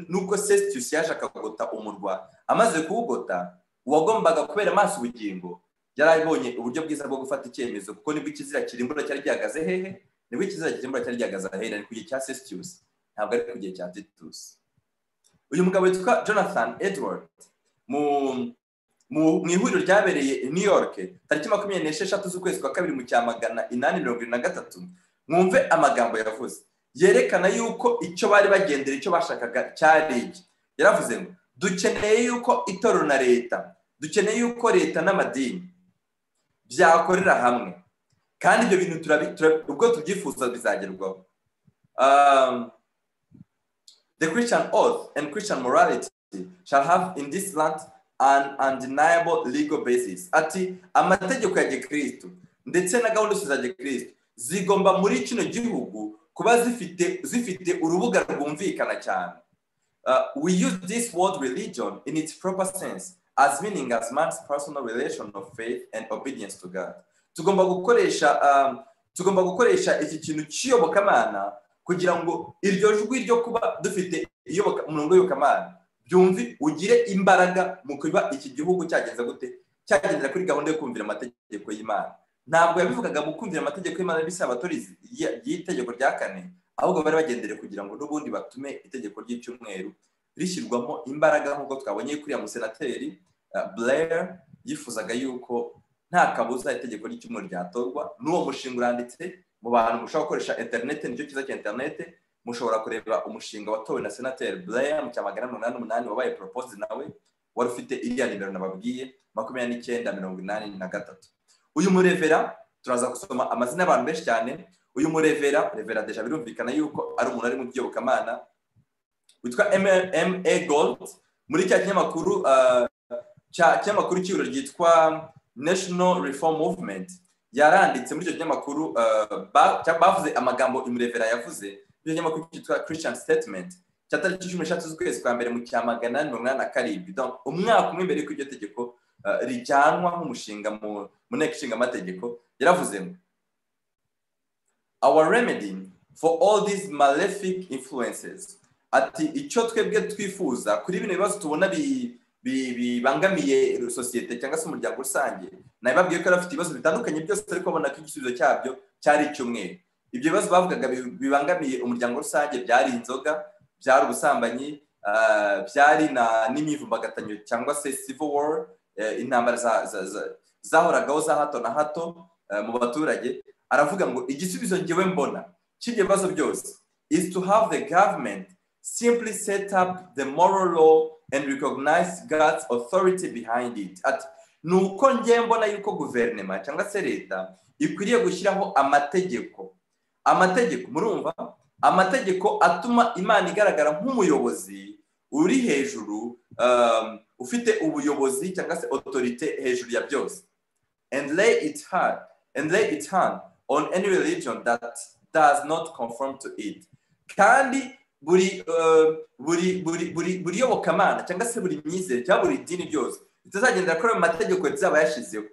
n'ubwo Sestius yaje akagota umurwa. Amaze kuwugota, uwagombaga kubera amaso ubugingo yarabonye uburyo bwiza bwo gufata icyemezo, kuko nibwo ikizira kirimbura cyari gihagaze hehe, nibwo ikizira kirimbura cyari gihagaze hehe, ari ku gihe cya Sestius, ntabwo ari ku gihe cya Titus. Uyu mugabo witwa Jonathan Edward mu ihuriro ryabereye i New York tariki 26 z'ukwezi kwa kabiri mu cya 873, mwumve amagambo yavuze yerekana yuko icyo bari bagendera, icyo bashakaga cyari iki. Yaravuze ngo dukeneye yuko itorero na leta, dukeneye yuko leta n'amadini byakorera hamwe, kandi ibyo bintu ubwo tubyifuza bizagerwaho. The Christian oath and Christian morality shall have in this land an undeniable legal basis. Ati amategeko ya gikristo ndetse na gahunda za gikristo zigomba muri kino gihugu kuba zifite urubuga rwumvikana cyane. We use this word religion in its proper sense as meaning as man's personal relation of faith and obedience to God. Tugomba gukoresha iki kintu cy'iyobokamana kugira ngo iryo jwi ryo kuba dufite umurongo w'iyobokamana byumvi ugire imbaraga mu kuba iki gihugu cyagenza gute, cyagendera kuri gahunda yo kumvira amategeko y'Imana. Ntabwo yabivugaga mu kumvira amategeko y'Imana bisabatorizi y'itegeko rya 4, ahubwo bari bagendere kugira ngo n'ubundi batume itegeko ry'icyumweru rishyirwamo imbaraga, nk'uko twabonye kuri ya musenateri Blair yifuzaga yuko nta kabuza itegeko ry'icyumweru ryatorwa. N'uwo mushinga uranditse mu bantu mushobora gukoresha internet, nicyo kiza cya internet, mushobora kureba umushinga watowe na senateri Blair mu cya 888 wabaye proposed nawe wari ufite iriya nimero nababwiye 2983. Uyu murevera turaza gusoma amazina y'abantu benshi cyane. Uyu murevera deja birumvikana yuko ari umuntu ari mu byobokamana witwa M.A. Gold, muri cya kinyamakuru cy'ibiro ryitwa National Reform Movement. Yaranditse muri icyo kinyamakuru bavuze amagambo imurevera yavuze. Icyo kinyamakuru cyitwa Christian Statement cya tariki 13 z'ukwezi kwa mbere mu cya 887. Donc umwaka umwe mbere y'uko iryo tegeko rijyanwa nk'umushinga mu nteko ishinga amategeko. Yaravuze ngo our remedy for all these malefic influences, ati icyo twebwe twifuza kuri bino bibazo tubona bibangamiye sosiyete cyangwa se umuryango rusange. Nababwiye ko afite ibibazo bitandukanye byose, ariko babona ko igisubizo cyabyo cyari icyumweru. Ibyo bibazo bavugaga bibangamiye umuryango rusange byari inzoga, byari ubusambanyi, byari n'imyivumbagatanyo cyangwa se civil war, intambara zahoragaho za hato na hato, mu baturage aravuga ngo igisubizo ngewe mbona cy'ibyo bibazo byose is to have the government simply set up the moral law and recognize God's authority behind it. Nuko ngiye mbona yuko guverinoma cyangwa se leta ikwiriye gushyiraho amategeko murumva, amategeko atuma Imana igaragara nk'umuyobozi uri hejuru, ufite ubuyobozi cyangwa se autorité hejuru ya byose, and lay its hand on any religion that does not conform to it. Kandi buri yobokamana cyangwa se buri myizere cyangwa buri dini byose bitazagendera kuri ayo mategeko bizaba yashizeho,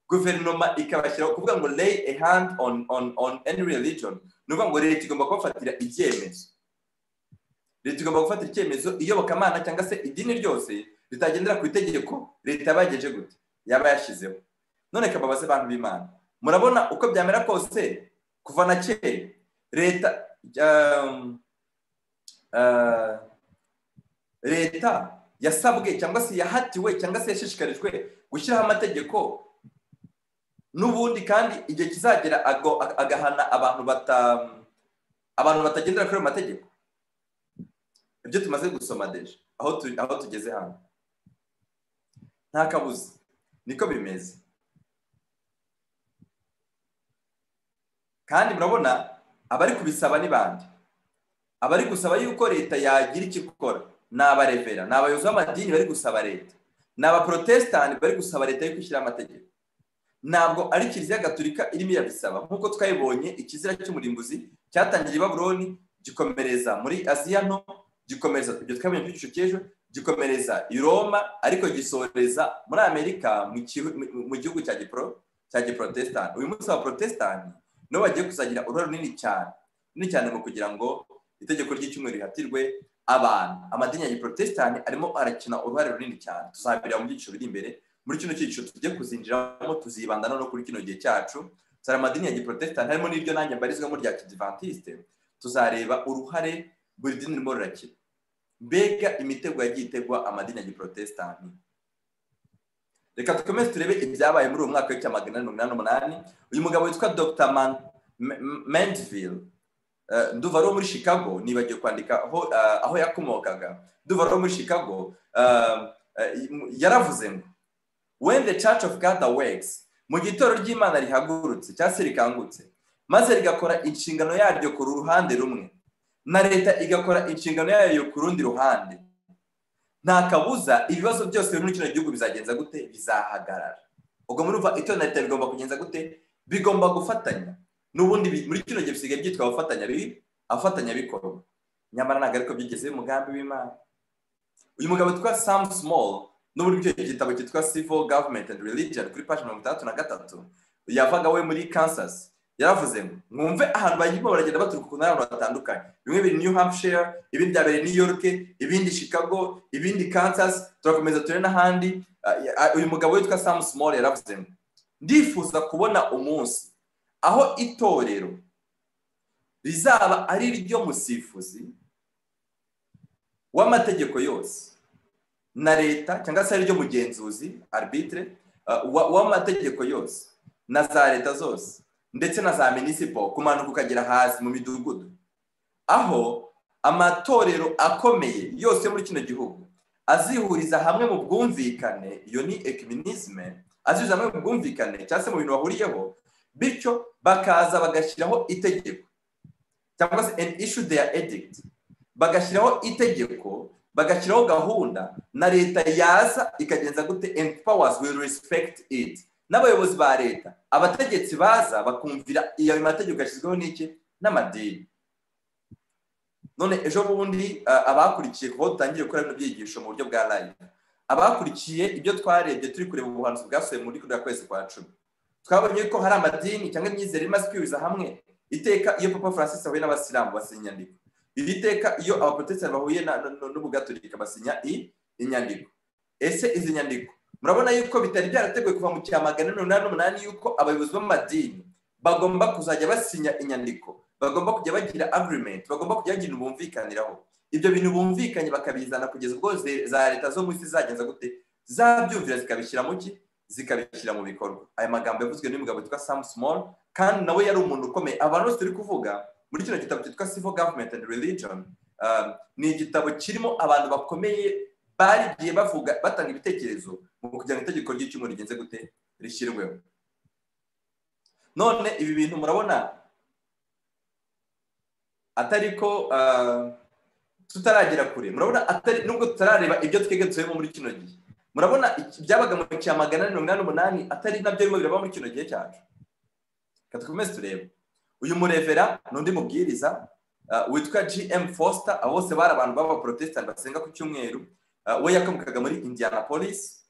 guverinoma ikabashyiraho kuvuga ngo lay a hand on any religion, nuvuga ngo leta igomba kubafatira icyemezo. Leta igomba gufatira icyemezo iyobokamana cyangwa se idini ryose ritagendera ku itegeko leta yabageje gute yaba yashizeho. None kababaze abantu b'Imana, murabona uko byamera kose kuva na kera leta yasabwe cyangwa se yahatiwe cyangwa se yashishikarijwe gushyiraho amategeko n'ubundi, kandi igihe kizagera agahana abantu batagendera kuri ayo mategeko. Ibyo tumaze gusoma deje aho tugeze hano nta kabuza niko bimeze. Kandi murabona abari kubisaba ni bande? Abari gusaba yuko leta yagira icyo ikora ni abarevera, ni abayobozi b'amadini bari gusaba leta, ni abaprotestani bari gusaba leta yo kwishyira amategeko. Ntabwo ari Kiliziya Gatolika irimo irabisaba, nk'uko twayibonye ikizira cy'umurimbuzi cyatangiye i Babuloni gikomereza muri Aziya nto, gikomereza ibyo twabonye mu gicucu cy'ejo, gikomereza i Roma, ariko gisoreza muri Amerika mu gihugu cya Giprotestani. Uyu munsi abaprotestani no bagiye kuzagira uruhare runini cyane mu kugira ngo itegeko ry'icyumweru rihatirwe abantu. Amadini ya Giprotestani arimo arakina uruhare runini cyane. Tuzabira mu byiciro biri imbere. Muri kino cyiciro tugiye kuzinjiramo tuzibanda no kuri kino gihe cyacu. Sara amadini ya Giprotestani harimo n'iryo nanjye mbarizwamo rya Kidivantiste. Tuzareba uruhare buri dini ririmo rirakina. Mbega imitego yagiye itegwa amadini ya Giprotestani. Reka tukomeze turebe ibyabaye muri uwo mwaka w'1888. Uyu mugabo witwa Dr. Mandeville, nduva ari muri Chicago, nibagiye kwandika aho yakomokaga. Nduva ari muri Chicago, yaravuze ngo when the Church of God awakes, mu gitoro ry'Imana rihagurutse cyangwa se rikangutse, maze rigakora inshingano yaryo ku ruhande rumwe, na leta igakora inshingano yayo ku rundi ruhande, nta kabuza ibibazo byose muri kino gihugu bizagenza gute? Bizahagarara. Ubwo murumva ito na leta bigomba kugenza gute? Bigomba gufatanya. N'ubundi muri kino gihe bisigaye byitwa abafatanya bikorwa, nyamara ntabwo ariko byigeze umugambi w'Imana. Uyu mugabo witwa Sam Small n'uburyo icyo gitabo cyitwa Civil Government and Religion kuri page 63 yavaga we muri Kansas, yaravuze ngo mwumve ahantu bagirwa baragenda baturuka ku ntara batandukanye. Bimwe biri New Hampshire, ibindi byabereye New York, ibindi Chicago, ibindi Kansas, turakomeza turi n'ahandi. Uyu mugabo witwa Sam Small yaravuze ngo ndifuza kubona umunsi aho itorero rizaba ari ryo musifuzi w'amategeko yose, na leta cyangwa se ari ryo mugenzuzi arbitre w'amategeko yose, na za leta zose ndetse na za municipal kumanuka ukagera hasi mu midugudu, aho amatorero akomeye yose muri kino gihugu azihuriza hamwe mu bwumvikane. Iyo ni ecumenisme, azihuriza hamwe mu bwumvikane cyangwa se mu bintu bahuriyeho, bityo bakaza bagashyiraho itegeko cyangwa se an issue their edict, bagashyiraho itegeko, bagashyiraho gahunda, na leta yaza ikagenza gute? And powers will respect it. N'abayobozi ba leta, abategetsi baza bakumvira iyo mategeko yashyizweho n'iki? N'amadini. None ejo bundi abakurikiye kuba dutangiye gukora bino byigisho mu buryo bwa live, abakurikiye ibyo twarebye turi kureba ubuhanuzi bwasohoye muri kuriya kwezi kwa 10, twabonye ko hari amadini cyangwa imyizere imaze kwihuriza hamwe. Iteka iyo Papa Francis ahuye n'abasilamu basinya inyandiko, iri teka iyo abaprotestants bahuye n'ubugatolika basinya inyandiko. Ese izi nyandiko murabona yuko bitari byarateguwe kuva mu cya 1888 yuko abayobozi b'amadini bagomba kuzajya basinya inyandiko, bagomba kujya bagira agreement, bagomba kujya bagira ubumvikaniraho. Ibyo bintu bumvikanye bakabizana kugeza ubwo za leta zo mu isi zagenza gute? Zabyumvira zikabishyira mu ki? zikabishyira mu bikorwa. Aya magambo yavuzwe n'umugabo witwa Sam Small, kandi nawe yari umuntu ukomeye. Abantu bose turi kuvuga muri kino gitabo cyitwa Civil Government and Religion, ni igitabo kirimo abantu bakomeye barigiye bavuga batanga ibitekerezo mu kugira ngo itegeko ry'icyumweru rigenze gute rishyirweho. None ibi bintu murabona atari ko tutaragera kure, murabona atari nubwo tutarareba ibyo twege dusubiyemo muri kino gihe, murabona byabaga mu cya 888 atari nabyo birimo biraba muri kino gihe cyacu. Katukomeze turebe uyu murevera n'undi mubwiriza witwa GM Foster, bose bari abantu baba protestant basenga ku cyumweru. We yakomokaga muri Indianapolis,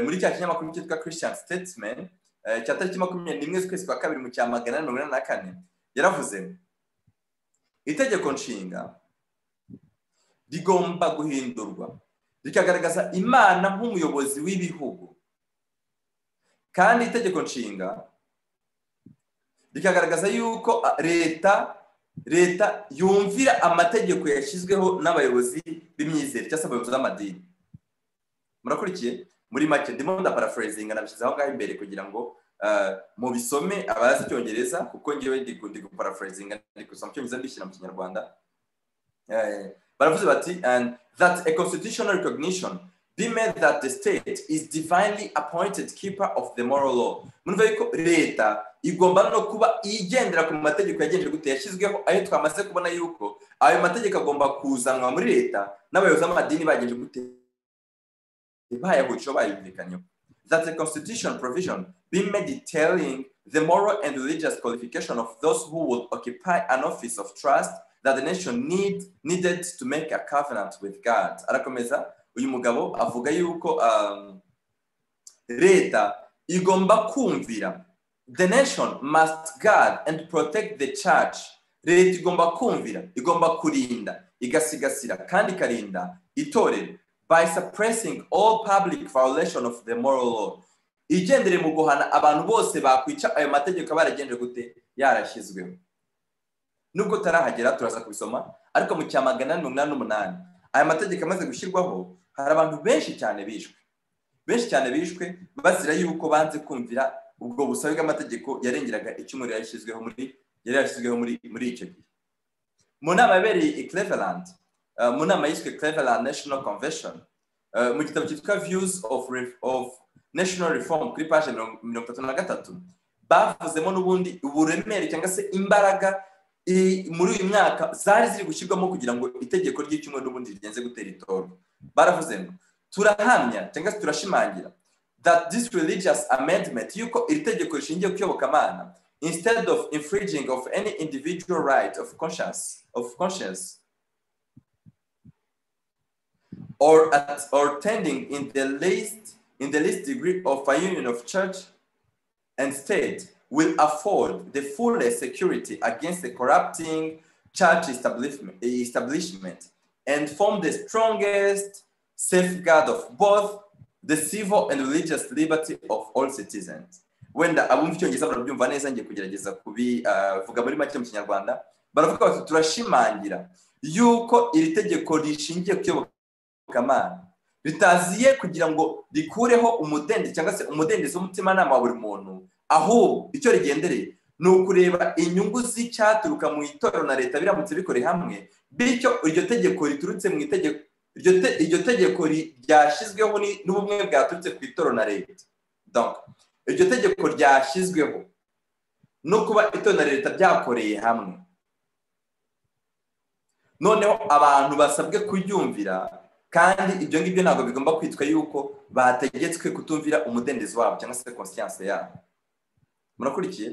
muri cya kinyamakuru cyitwa Christian Statesman cya tariki 21 z'ukwezi kwa kabiri mu cya 884 yaravuze itegeko nshinga rigomba guhindurwa rikagaragaza Imana nk'umuyobozi w'ibihugu, kandi itegeko nshinga rikagaragaza yuko leta yumvira amategeko yashyizweho n'abayobozi b'imyizere cyangwa se abayobozi b'amadini. Murakurikiye? Muri make ndimo ndaparaphrasing nabishyize aho ngaho imbere kugira ngo mu bisome abazi icyongereza, kuko ngewe ndi paraphrasing ndi kusoma icyongereza mbishyira mu kinyarwanda. Baravuze bati, and that a constitutional recognition be made that the state is divinely appointed keeper of the moral law. Munumva yuko leta igomba no kuba igendera ku mategeko yagenje gute yashyizweho, ayo twamaze kubona yuko ayo mategeko agomba kuzanwa muri leta n'abayobozi b'amadini bagenje gute bayahutsho bayumvikanyeho. That the constitution provision be made detailing the moral and religious qualification of those who would occupy an office of trust that the nation needed to make a covenant with God. Arakomeza uyu mugabo avuga yuko leta igomba kumvira, the nation must guard and protect the church. Leta igomba kumvira, igomba kurinda, igasigasira kandi karinda itorero by suppressing all public violation of the moral law. Igendere mu guhana abantu bose bakwica ayo mategeko baragenje gute yarashyizweho. Nubwo tarahagera turaza kubisoma, ariko mu cya 888 aya mategeko amaze gushyirwaho hari abantu benshi cyane bishwe bazira yuko banze kumvira ubwo busabe bw'amategeko yarengeraga icyumweru yashyizweho muri icyo gihe. Mu nama yabereye Cleveland, mu nama yiswe Cleveland National Convention, mu gitabo cyitwa Views of National Reform kuri page 33 bavuzemo n'ubundi uburemere cyangwa se imbaraga muri uyu mwaka zari ziri gushyirwamo kugira ngo itegeko ry'icyumweru n'ubundi rigenze gutera itorwa. Baravuze ngo turahamya cyangwa se turashimangira that this religious amendment yuko iri tegeko rishingiye ku iyobokamana, instead of infringing of any individual right of conscience or tending in the least degree of a union of church and state, will afford the fullest security against the corrupting church establishment and form the strongest safeguard of both the civil and religious liberty of all citizens. Wenda abumva icyongereza barabyumva neza, ngiye kugerageza kubivuga muri make mu kinyarwanda. Baravuga bati turashimangira yuko iri tegeko rishingiye ku iyobokamana ritaziye kugira ngo rikureho umudendezo cyangwa se umudendezo w'umutimanama wa buri muntu, ahubwo icyo rigendereye ni ukureba inyungu z'icyaturuka mu itorero na leta biramutse bikoreye hamwe, bityo iryo tegeko riturutse mu itegeko iryo tegeko ryashyizweho n'ubumwe bwaturutse ku itorero na leta. Donc iryo tegeko ryashyizweho no kuba itorero na leta byakoreye hamwe, noneho abantu basabwe kuryumvira, kandi ibyo ngibyo ntabwo bigomba kwitwa yuko bategetswe kutumvira umudendezo wabo cyangwa se conscience yabo. Murakurikiye?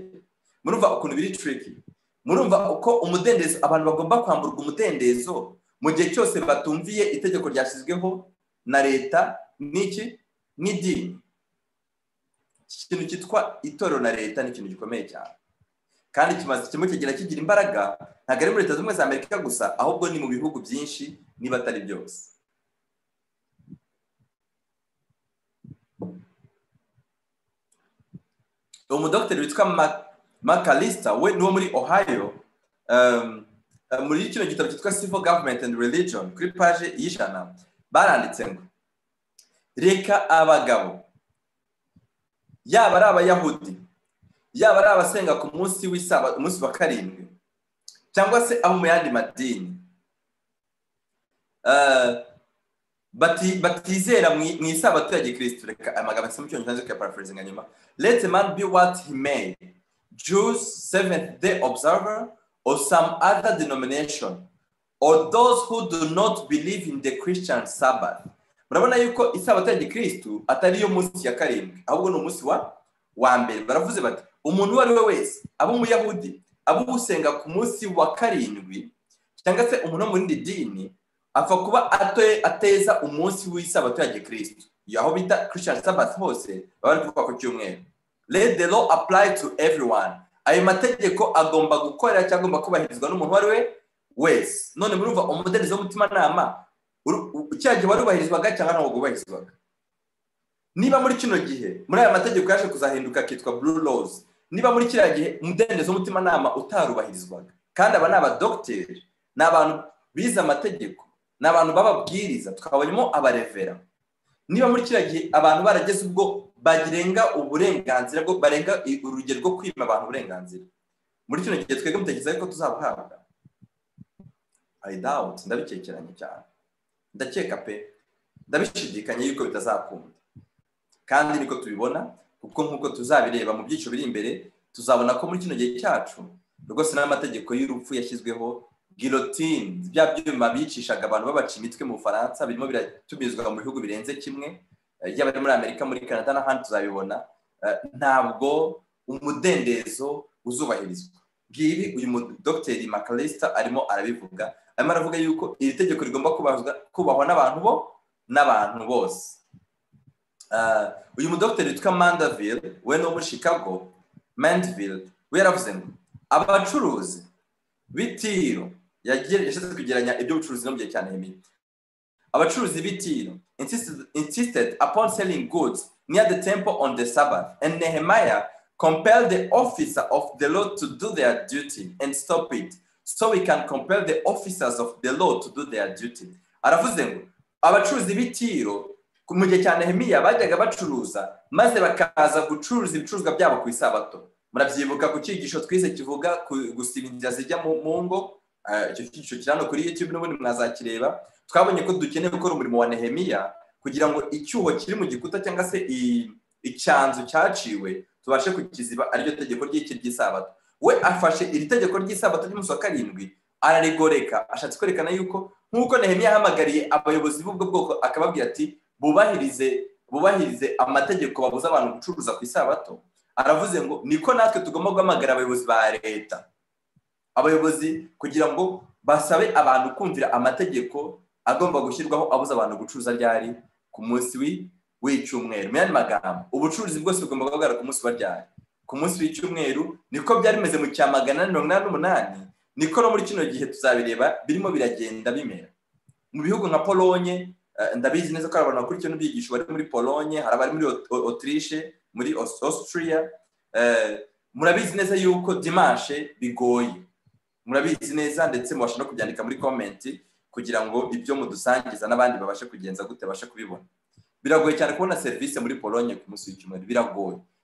Murumva ukuntu biri tricky? Murumva uko umudendezo abantu bagomba kwamburwa umudendezo mu gihe cyose batumviye itegeko ryashyizweho na leta n'idini. Ikintu cyitwa itorero na leta ni ikintu gikomeye cyane, kandi kimwe kigira kigira imbaraga, ntabwo ari muri Leta Zunze Ubumwe za Amerika gusa, ahubwo ni mu bihugu byinshi niba atari byose. Umudokiteri witwa McAllister, we ni wo muri Ohio, muri kino gitabo cyitwa Civil Government and Religion kuri page y'ijana baranditse ngo reka abagabo yaba ari abayahudi, yaba ari abasenga ku munsi w'Isabato, umunsi wa karindwi, cyangwa se abo mu yandi madini, batizera mu Isabato ya Gikristo. Reka amagambo asoma cyongereza cyo paraphrasing nyuma. Let a man be what he may, Jews, Seventh Day Observer, or some other denomination, or those who do not believe in the Christian Sabbath. Murabona yuko Isabato ya Gikristo atari yo munsi ya karindwi, ahubwo ni umunsi wa mbere. Baravuze bati umuntu wari we wese, abo mu Yahudi, abo usenga ku munsi wa karindwi, cyangwa se umuntu wo mu rindi dini, apfa kuba ateza umunsi w'Isabato ya Gikristo. Aho bita Christian Sabbath hose bari kuvuga ku cyumweru. Let the law apply to everyone. Ayo mategeko agomba gukorera cyangwa agomba kubahirizwa n'umuntu wari we wese. None murumva umudendezo w'umutima nama cyagiye warubahirizwaga cyangwa ntabwo gubahirizwaga. Niba muri kino gihe muri aya mategeko yaje kuzahinduka kitwa blue laws, niba muri kiriya gihe umudendezo w'umutima nama utarubahirizwaga, kandi aba n'aba doctors, n'abantu biza amategeko, n'abantu bababwiriza, tukabonyemo abarevera. Niba muri kiriya gihe abantu barageze ubwo bagirenga uburenganzira bwo barenga urugero rwo kwima abantu uburenganzira, muri kino gihe twebwe mutekereza ko tuzabuhabwa? I doubt, ndabikekeranye cyane, ndakeka pe, ndabishidikanye yuko bitazakunda. Kandi niko tubibona, kuko nkuko tuzabireba mu byiciro biri imbere, tuzabona ko muri kino gihe cyacu rwose n'amategeko y'urupfu yashyizweho. Guillotine, bya byuma bicishaga abantu babaca imitwe mu Bufaransa, birimo biratumizwa mu bihugu birenze kimwe, yaba muri Amerika, muri Canada n'ahandi tuzabibona. Ntabwo umudendezo uzubahirizwa. Ngibi uyu Dr. McAllister arimo arabivuga, arimo aravuga yuko iri tegeko rigomba kubahwa n'abantu bose. Uyu Dr. witwa Mandeville, we no muri Chicago, Mandeville, we yaravuze ngo abacuruzi b'Itiro, yashatse kugeranya ibyo bucuruzi no mu gihe cyane Nehemiya. Abacuruzi b'Itiro insisted upon selling goods near the temple on the Sabbath, and Nehemiah compelled the officer of the law to do their duty and stop it, so we can compel the officers of the law to do their duty. Aravuze ngo abacuruzi b'Itiro mu gihe cya Nehemiya bajyaga bacuruza maze bakaza gucuruza ibicuruzwa byabo ku Isabato. Murabyibuka ku cyigisho twize kivuga gusiba inzira zijya mu ngo, icyo cyigisho kirano kuri YouTube n'ubundi mwazakireba. Twabonye ko dukeneye gukora umurimo wa Nehemiya kugira ngo icyuho kiri mu gikuta cyangwa se icyanzu cyaciwe tubashe kukiziba, aryo tegeko ry'Isabato. We afashe iri tegeko ry'Isabato ry'umunsi wa karindwi ararigoreka, ashatse kwerekana yuko nk'uko Nehemiya ahamagariye abayobozi b'ubwo bwoko akababwira ati bubahirize amategeko babuza abantu gucuruza ku Isabato, aravuze ngo niko natwe tugomba guhamagara abayobozi ba leta, abayobozi kugira ngo basabe abantu kumvira amategeko agomba gushyirwaho abuza abantu gucuruza ryari ku munsi w'icyumweru. Mu yandi magambo, ubucuruzi bwose bugomba guhagarara ku munsi wa ryari, ku munsi w'icyumweru. Niko byari bimeze mu cya 888, niko no muri kino gihe tuzabireba birimo biragenda bimera mu bihugu nka Polonye. Ndabizi neza ko abantu bakurikiye n'ubyigisho bari muri Polonye, hari abari muri Autriche, muri Austria. Murabizi neza yuko dimanche bigoye, murabizi neza, ndetse mubasha no kubyandika muri comment kugira ngo ibyo mudusangiza n'abandi babashe kugenza gute bashe kubibona. Biragoye cyane kubona service muri Polonye ku munsi w'icyumweru,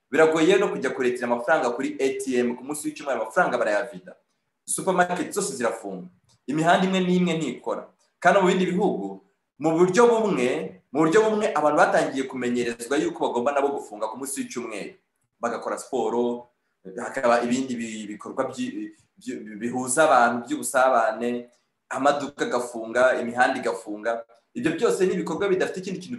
biragoye no kujya kuretira amafaranga kuri ATM ku munsi w'icyumweru, amafaranga barayavida, supermarket zose zirafunga, imihanda imwe n'imwe ntikora. Kandi mu bindi bihugu mu buryo bumwe abantu batangiye kumenyerezwa yuko bagomba nabo gufunga ku munsi w'icyumweru, bagakora siporo, hakaba ibindi bikorwa bihuza abantu by'ubusabane, amaduka gafunga, imihanda igafunga. Ibyo byose ni ibikorwa bidafite ikindi kintu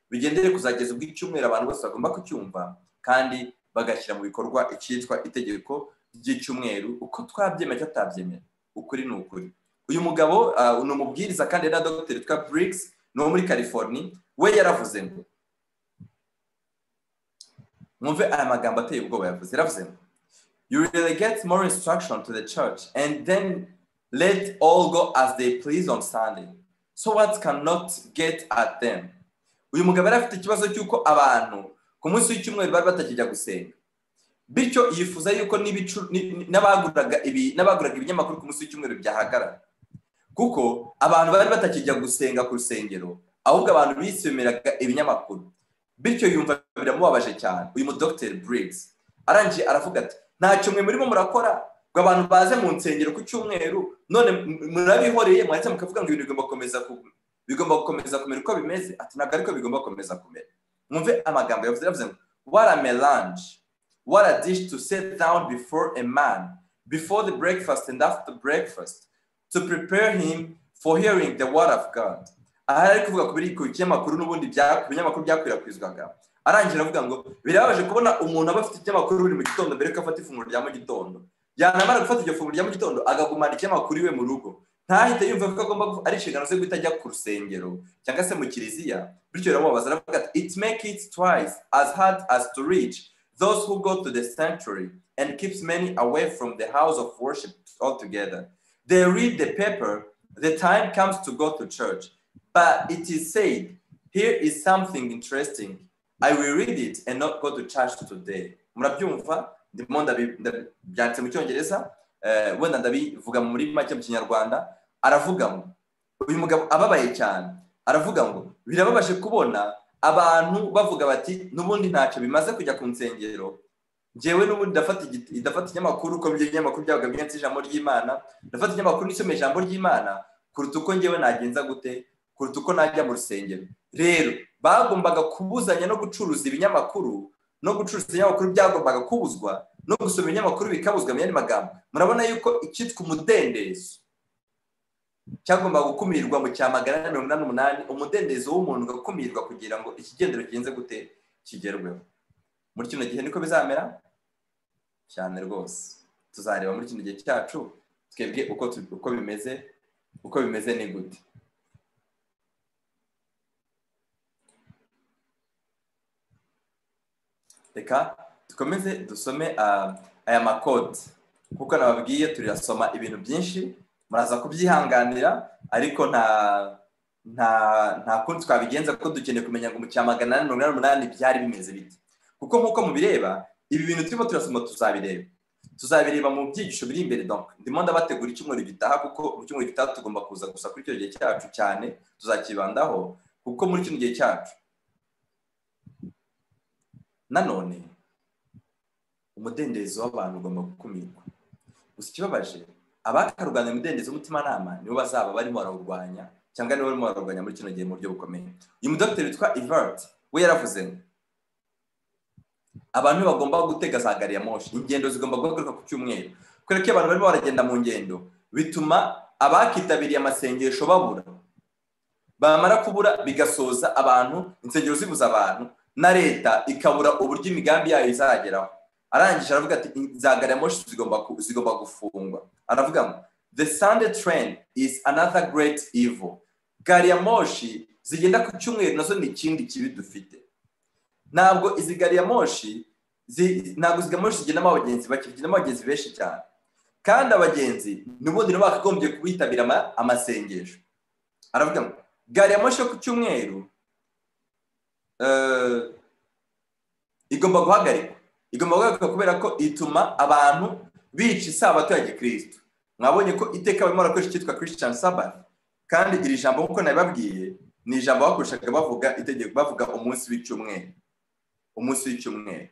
bigendereye kuzageza ubwo icyumweru abantu bose bagomba kucyumva kandi bagashyira mu bikorwa icyitwa itegeko ry'icyumweru, uko twabyemera cyatabyemera. Ukuri ni ukuri. Uyu mugabo ni umubwiriza kandi na Dr. witwa Briggs, no muri California. We yaravuze ngo, mwumve aya magambo ateye ubwoba yavuze. Yaravuze ngo, you really get more instruction to the church and then let all go as they please on Sunday, so what cannot get at them. Uyu mugabo yarafite ikibazo cy'uko abantu ku munsi w'icyumweru bari batakijya gusenga, bityo yifuza yuko n'abaguraga ibinyamakuru ku munsi w'icyumweru byahagarara, kuko abantu bari batakijya gusenga ku rusengero, ahubwo abantu bisomeraga ibinyamakuru. bityo yumva biramubabaje cyane uyu mu Dr. Briggs arangije aravuga ati ntacyo mwe murimo murakora ngo abantu baze mu nsengero ku cyumweru none murabihoreye mwahise mukavuga ngo ibintu bigomba gukomeza kumera uko bimeze ati ntabwo ariko bigomba gukomeza kumera mwumve amagambo yavuze ngo what a melange, what a dish to set down before a man before the breakfast and after breakfast to prepare him for hearing the word of God. Aha ari kuvuga ku kinyamakuru n'ubundi ibinyamakuru byakwirakwizwaga arangira avuga ngo birabaje kubona umuntu aba afite ikinyamakuru buri mu gitondo mbere ko afata ifunguro rya mu gitondo yanamara gufata iryo funguro rya mu gitondo agagumana ikinyamakuru iwe mu rugo ntahite yumva ko agomba ari inshingano ze guhita ajya ku rusengero cyangwa se mu kiliziya bityo biramubabaza aravuga ati it make it twice as hard as to reach those who go to the sanctuary and keeps many away from the house of worship altogether. They read the paper, the time comes to go to church, but it is said, here is something interesting. I will read it and not go to church today. Murabyumva ndimo ndabyanditse mu cyongereza wenda ndabivuga muri make mu kinyarwanda aravuga ngo uyu mugabo ababaye cyane aravuga ngo birababaje kubona abantu bavuga bati nubundi ntacyo bimaze kujya ku nsengero jewe nubundi ndafata ikinyamakuru uko ibinyamakuru byabaga byenze ijambo ry'Imana ndafata ikinyamakuru nisome ijambo ry'Imana kuruta uko ngewe nagenza gute kuruta uko najya mu rusengero rero bagombaga kubuzanya no gucuruza ibinyamakuru no gucuruza ibinyamakuru byagombaga kubuzwa no gusoma ibinyamakuru bikabuzwa mu yandi magambo murabona yuko icyitwa umudendezo cyagomba gukumirwa mu cya 188 umudendezo w'umuntu ugakumirwa kugira ngo ikigendero kigenze gute kigerweho muri kino gihe niko bizamera cyane rwose tuzareba muri kino gihe cyacu twebwe uko bimeze ni gute reka dukomeze dusome aya makode kuko nababwiye turasoma ibintu byinshi muraza kubyihanganira ariko nta kundi twabigenza kuko dukeneye kumenya ngo mu cya 188 byari bimeze bite kuko nkuko mubireba ibi bintu turimo turasoma tuzabireba mu byigisho biri imbere donc ndimo ndabategura icyumweru gitaha kuko mu cyumweru gitaha tugomba kuza gusa kuri icyo gihe cyacu cyane tuzakibandaho kuko muri kino gihe cyacu nanone umudendezo w'abantu ugomba gukumirwa gusa ikibabaje abakarugana umudendezo w'umutimanama nibo bazaba barimo barawurwanya cyangwa nibo barimo barawurwanya muri kino gihe mu buryo bukomeye uyu mudokiteri witwa Evert we yaravuze ngo abantu bagomba gutega za gari ya moshi ingendo zigomba guhaguruka ku cyumweru kubera ko abantu barimo baragenda mu ngendo bituma abakitabiriye amasengesho babura bamara kubura bigasoza abantu insengero zibuza abantu na leta ikabura uburyo imigambi yayo izageraho arangije aravuga ati za gari ya moshi zigomba gufungwa aravuga ngo the Sunday train is another great evil gari ya moshi zigenda ku cyumweru nazo ni ikindi kibi dufite ntabwo izi gari ya moshi zigendamo abagenzi bake zigendamo abagenzi benshi cyane kandi abagenzi n'ubundi nabo bakagombye kubitabira amasengesho aravuga ngo gari ya moshi yo ku cyumweru igomba guhagarikwa kubera ko ituma abantu bica isabato ya gikristo mwabonye ko iteka barimo barakoresha icyitwa Christian Sabbath kandi iri jambo nk'uko nabibabwiye ni ijambo bakoreshaga bavuga umunsi w'icyumweru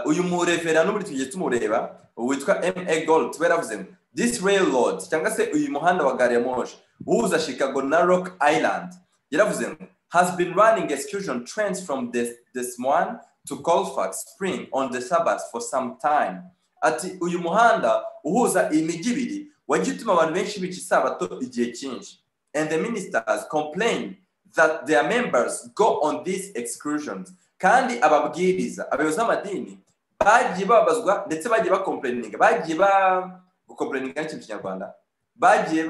uyu murevera no muri tugiye tumureba witwa M.A. Gold baravuze ngo this railroad cyangwa se uyu muhanda wa gari ya moshi uhuza Chicago na Rock Island yaravuze ngo has been running excursion trains from Des Moines to Colfax Spring on the Sabbath for some time. Ati uyu muhanda uhuza imijyi ibiri wagiye utuma abantu benshi bica isabato igihe cyinshi. And the ministers complain that their members go on these excursions. Kandi ababwiriza abayobozi b'amadini bagiye babazwa ndetse bagiye bakomplaininga gukomplaininga n'iki Kinyarwanda bagiye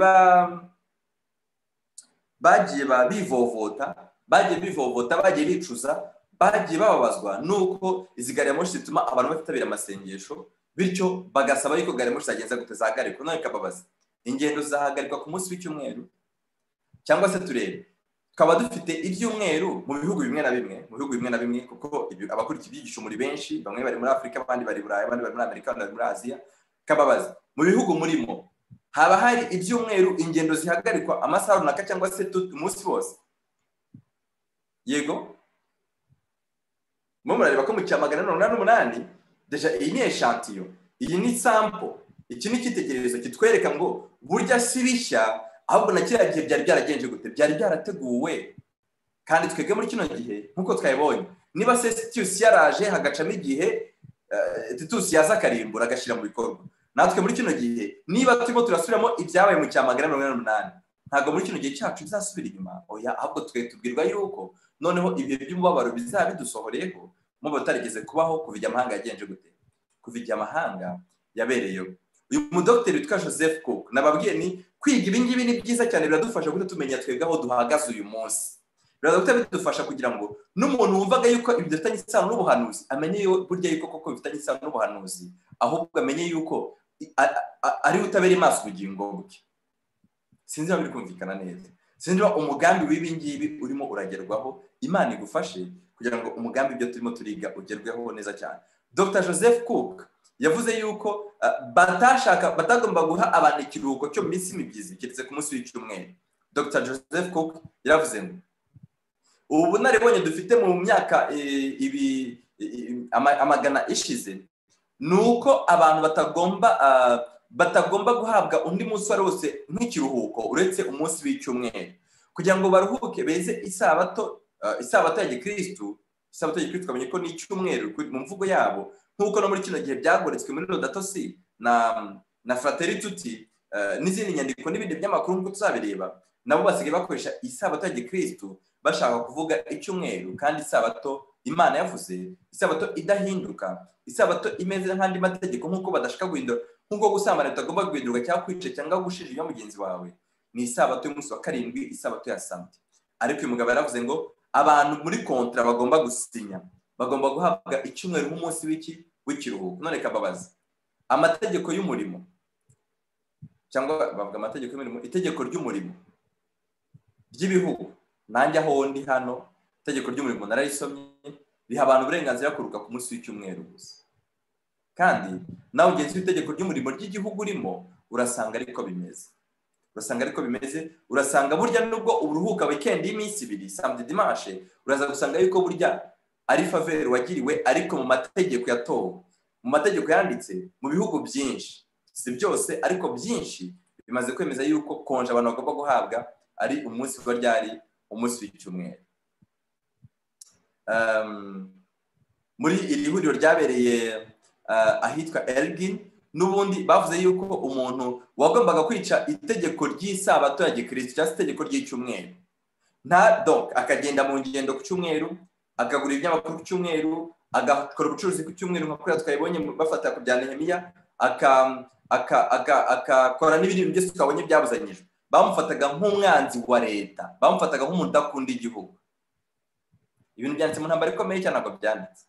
bivovota bagiye bicuza bagiye bababazwa nuko izi gari ya moshi zituma abantu batitabira amasengesho bityo bagasaba yuko gari ya moshi zagenza gutezagarikwa none kababaza ingendo zahagarikwa ku munsi w'icyumweru cyangwa se turebe kaba dufite ibyumweru mu bihugu bimwe na bimwe kuko abakurikiye ibyigisho muri benshi bamwe bari muri Afrika abandi bari Burayi abandi bari muri Amerika abandi bari muri Aziya kababaza mu bihugu murimo haba hari ibyumweru ingendo zihagarikwa amasaha runaka cyangwa se umunsi wose yego murareba ko mu cya 188 deja iyi ni echantillo, iyi ni sample, iki ni cyitegererezo kitwereka ngo burya si bishya, ahubwo na kiriya gihe byari byaragenje gute, byari byarateguwe. Kandi twebwe muri kino gihe nkuko twabibonye, niba Titus yaraje hagacamo igihe Titus yaza akarimbura agashyira mu bikorwa, natwe muri kino gihe niba turimo turasubiramo ibyabaye mu cya 188, ntabwo muri kino gihe cyacu bizasubira inyuma, oya, ahubwo twe tubwirwa yuko noneho ibihe by'umubabaro bizaba bidusohoreyeho mu batarigeze kubaho kuva igihe amahanga yagenje gute, kuva igihe amahanga yabereyeho. Uyu mudokiteri witwa Joseph Cook, nababwiye ni kwiga ibi ngibi ni byiza cyane, biradufasha guhita tumenya twebwe aho duhagaze uyu munsi. Bidufasha kugira ngo n'umuntu wumvaga yuko ibyo bifitanye isano n'ubuhanuzi amenye burya yuko koko bifitanye isano n'ubuhanuzi, ahubwo amenye yuko ari utabera maso ubugingo bwe. Sinzi niba biri kumvikana neza, sinzi niba umugambi w'ibi ngibi urimo uragerwaho. Imana igufashe kugira ngo umugambi ibyo turimo turiga ugerweho neza cyane. Dr. Joseph Cook yavuze yuko batagomba guha abantu ikiruhuko cyo mu minsi mibyizi keretse ku munsi w'icyumweru. Dr. Joseph Cook yaravuze ngo ubu naribonye dufite mu myaka amagana ishize nuko abantu batagomba guhabwa undi munsi wose nk'ikiruhuko uretse umunsi w'icyumweru, kugira ngo baruhuke beze isabato ya Gikristo. Isabato ya Gikristo kamenye ko ni icyumweru mu mvugo yabo, nkuko no muri kino gihe byagoretswe muri Laudato Si na Fratelli Tutti n'izindi nyandiko n'ibindi by'amakuru nkuko tuzabireba, nabo basigaye bakoresha isabato ya Gikristo bashaka kuvuga icyumweru, kandi isabato Imana yavuze, isabato idahinduka, isabato imeze nk'andi mategeko, nkuko badashaka guhindura, nkuko gusambana bitagomba guhinduka cyangwa kwica cyangwa gushijira mugenzi wawe, ni isabato y'umunsi wa 7, isabato ya samedi. Ariko uyu mugabo yaravuze ngo abantu muri kontra bagomba gusinya, bagomba guhabwa icyumweru nk'umunsi w'ikiruhuko. None kababaza, amategeko y'umurimo cyangwa bavuga amategeko y'umurimo, itegeko ry'umurimo ry'ibihugu, nanjye aho ndi hano itegeko ry'umurimo nararisomye, riha abantu uburenganzira kuruka ku munsi w'icyumweru gusa. Kandi nawe ugenzi w'itegeko ry'umurimo ry'igihugu urimo urasanga ariko bimeze, urasanga burya nubwo uruhuka weekend y'iminsi 2 samedi dimanche, uraza gusanga yuko burya ari faveur wagiriwe, ariko mu mategeko yatowe, mu mategeko yanditse mu bihugu byinshi, si byose ariko byinshi bimaze kwemeza yuko konje abantu bagomba guhabwa ari umunsi wa ryari, umunsi w'icyumweru. Muri iri huriro ryabereye ahitwa Elgin, n'ubundi bavuze yuko umuntu wagombaga kwica itegeko ry'isabato ya Gikristo cyangwa itegeko ry'icyumweru, donc akagenda mu ngendo ku cyumweru, akagura ibinyamakuru ku cyumweru, agakora ubucuruzi ku cyumweru, nka kuriya twabibonye bafata ku bya Nehemiya, akakora n'ibindi bintu byose twabonye byabuzanyijwe. Bamufataga nk'umwanzi wa leta, bamufataga nk'umuntu udakunda igihugu. Ibintu byanditse mu ntambara ikomeye cyane, ntabwo byanditse.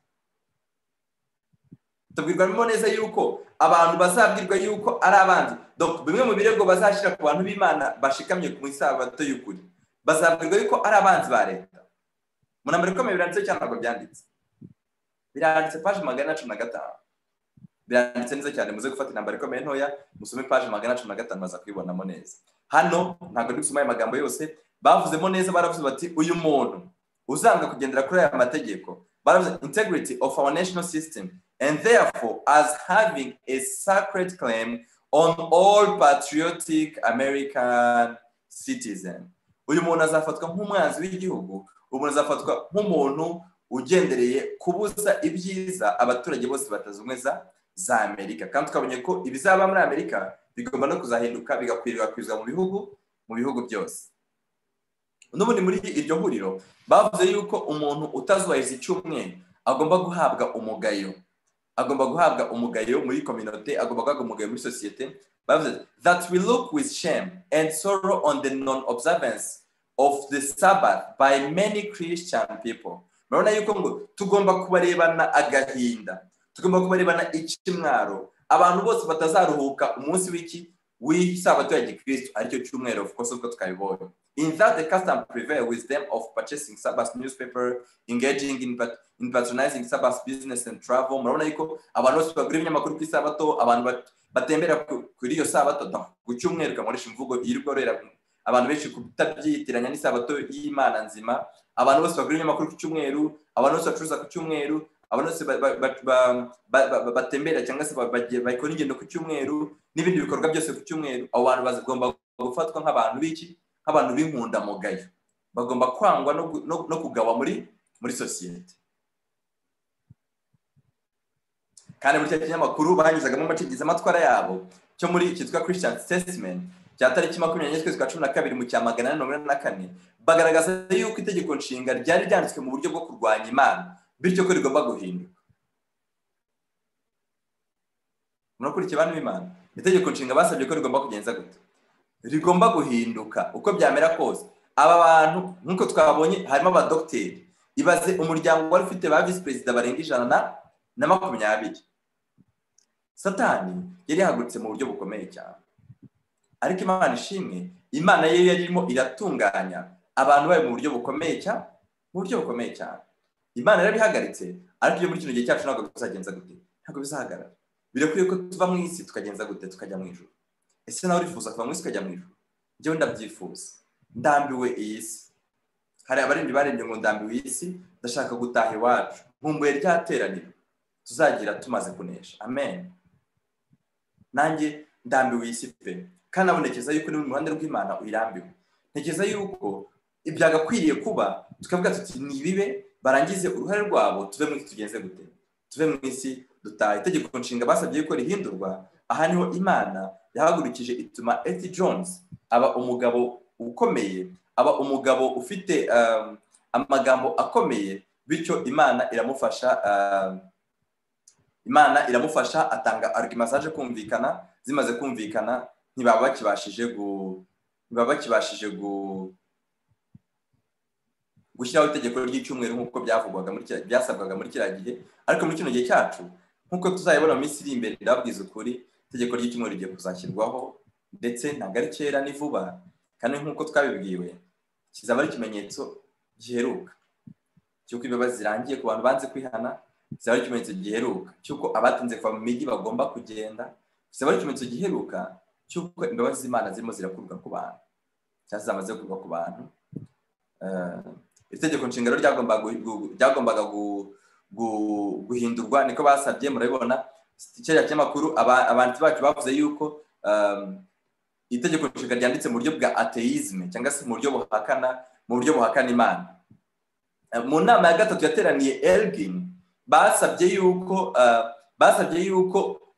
Tubwirwamo neza yuko abantu bazabwirwa yuko ari abanzi. Donc bimwe mu birego bazashyira ku bantu b'Imana bashikamye ku isabato y'ukuri, bazabwirwa yuko ari abanzi ba leta. Mu ntambara ikomeye biranditse cyane, ntabwo byanditse. Biranditse page 115. Biranditse neza cyane, muze gufata intambara ikomeye ntoya, musome page 115 baza kwibonamo neza. Hano ntabwo ndi gusoma aya magambo yose, bavuzemo neza, baravuze bati uyu muntu uzanga kugendera kuri aya mategeko, baravuze integrity of our national system and therefore as having a sacred claim on all patriotic American citizen. Uyu muntu azafatwa nk'umwanzi w'igihugu, umuntu azafatwa nk'umuntu ugendereye kubuza ibyiza abaturage bose batazumwe za Amerika. Kandi twabonye ko ibizaba muri Amerika bigomba no kuzahinduka bigakwirakwizwa mu bihugu byose. N'ubundi muri iryo huriro bavuze yuko umuntu utazubahiriza icyumweru agomba guhabwa umugayo, muri community, agomba guhabwa umugayo muri societe. Bavuze that we look with shame and sorrow on the non-observance of the Sabbath by many Christian people. Murabona yuko ngo tugomba kubarebana agahinda, tugomba kubarebana ikimwaro abantu bose batazaruhuka umunsi w'isabato ya Gikristo, aricyo cyumweru. Of course, uko twabibonye, in that the custom prevail with them of purchasing Sabbath newspaper, engaging in patronizing Sabbath business and travel. Murabona yuko abantu bose bagura ibinyamakuru ku isabato, abantu batembera kuri iyo sabato ku cyumweru, kamurisha imvugo yirirwa rera abantu benshi kutabyitiranya n'isabato y'Imana nzima. Abantu bose bagura ibinyamakuru ku cyumweru, abantu bose bacuruza ku cyumweru, abantu bose batembera cyangwa se bakora ingendo ku cyumweru n'ibindi bikorwa byose ku cyumweru, abo bantu bagomba gufatwa nk'abantu b'iki, nk'abantu b'inkundamugayo, bagomba kwangwa no kugawa muri sosiyete. kandi muri cya kinyamakuru banyuzagamo amacigiza amatwara yabo cyo muri cyitwa Christian Statesman cya tariki 20/12 mu cya 884 bagaragaza yuko itegeko nshinga ryari ryanditswe mu buryo bwo kurwanya Imana, bityo ko rigomba guhinduka. Murakurikiye abantu b'Imana, itegeko nshinga basabye ko rigomba kugenza gute, rigomba guhinduka uko byamera kose. Aba bantu nkuko twabonye harimo abadokiteri, ibaze umuryango wari ufite ba vice president barenga 120. Satani yari yahagurutse mu buryo bukomeye cyane, ariko Imana ishimwe, Imana ye yarimo iratunganya abantu bayo mu buryo bukomeye cyane, Imana yarabihagaritse, ariko iyo muri kino gihe cyacu ntabwo bizagenza gute, ntabwo bizahagarara. Birakwiye ko tuva mu isi tukagenza gute, tukajya mu ijuru. Ese nawe urifuza kuva mu isi ukajya mu ijuru? Njyewe ndabyifuza, ndambiwe iyi si. Hari abarindi barembye ngo ndambiwe iyi si, ndashaka gutaha iwacu, nkumbuye rya teraniro tuzagira tumaze kunesha. Amen. Nanjye ndambiwe iyi si pe, kandi nabonekeza yuko ni mu ruhande rw'Imana uyirambiwe. Ntekereza yuko ibyagakwiriye kuba tukavuga tuti nibibe barangize uruhare rwabo, tuve mu isi tugenze gute, tuve mu isi dutaha. Itegeko nshinga basabye yuko rihindurwa, aha niho Imana yahagurukije ituma Eti Jones aba umugabo ukomeye, aba umugabo ufite amagambo akomeye, bityo Imana iramufasha atanga argument zaje kumvikana. Zimaze kumvikana ntibaba bakibashije gushyiraho itegeko ry'icyumweru nk'uko byasabwaga muri kiriya gihe. Ariko muri kino gihe cyacu nk'uko tuzayibona mu minsi iri imbere, ndababwiza ukuri, itegeko ry'icyumweru rigiye kuzashyirwaho, ndetse ntabwo ari kera ni vuba, kandi nk'uko twabibwiwe kizaba ari ikimenyetso giheruka cy'uko imbabazi zirangiye ku bantu banze kwihana, kizaba ari ikimenyetso giheruka cy'uko abatinze kuva mu mijyi bagomba kugenda, kizaba ari ikimenyetso giheruka cy'uko imbabazi z'Imana zirimo zirakurwa ku bantu, cyangwa zamaze gukurwa ku bantu. Itegeko nshinga ryagombaga guhindurwa, niko basabye. Murabibona kiriya kinyamakuru abantu bacu bavuze yuko itegeko nshinga ryanditse mu buryo bwa atheism, cyangwa se mu buryo buhakana Imana. Mu nama ya gatatu yateraniye Elgin basabye yuko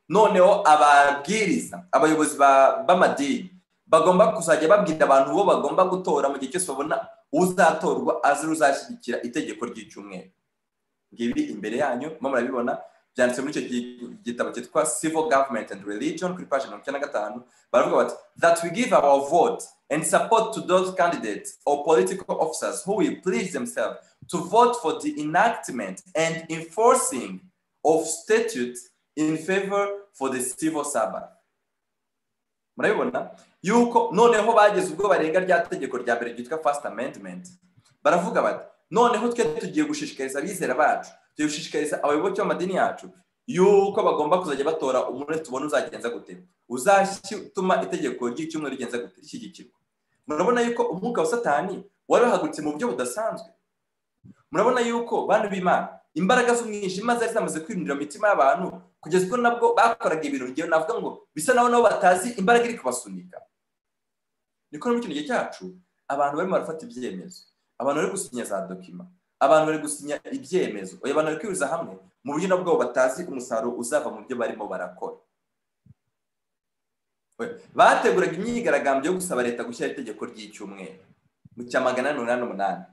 noneho ababwiriza, abayobozi b'amadini bagomba kuzajya babwira abantu bo bagomba gutora mu gihe cyose babona uzatorwa uzashyigikira itegeko ry'icyumweru. Ngibi imbere yanyu murabibona byanditse muri icyo gitabo cyitwa Civil Government and Religion kuri page 95. Baravuga bati that we give our vote and support to those candidates or political officers who will please themselves to vote for the enactment and enforcing of statutes in favor for the civil Sabbath. Murabibona yuko noneho bageze ubwo barenga rya tegeko rya mbere ryitwa First Amendment. Baravuga bati noneho twe tugiye gushishikariza abizera bacu, tugiye gushishikariza abayoboke b'amadini yacu yuko bagomba kuzajya batora umuntu tubona uzagenza gute, uzatuma itegeko ry'icyumweru rigenza gute, rishyigikirwa. Murabona yuko umwuka wa Satani wari wahagurutse mu buryo budasanzwe. Murabona yuko bantu b'Imana imbaraga z'umwijima zari zamaze kwinjira mu mitima y'abantu, kugeza ubwo nabwo bakoraga ibintu ngiye navuga ngo bisa naho nabo batazi imbaraga iri kubasunika. Niko muri kino gihe cyacu abantu barimo barafata ibyemezo, abantu bari gusinya za dokima, abantu bari gusinya ibyemezo, abantu bari kwiriza hamwe mu buryo nabwo batazi umusaruro uzava mu byo barimo barakora. Bateguraga imyigaragambyo yo gusaba leta gushyira itegeko ry'icyumweru mu cya 888.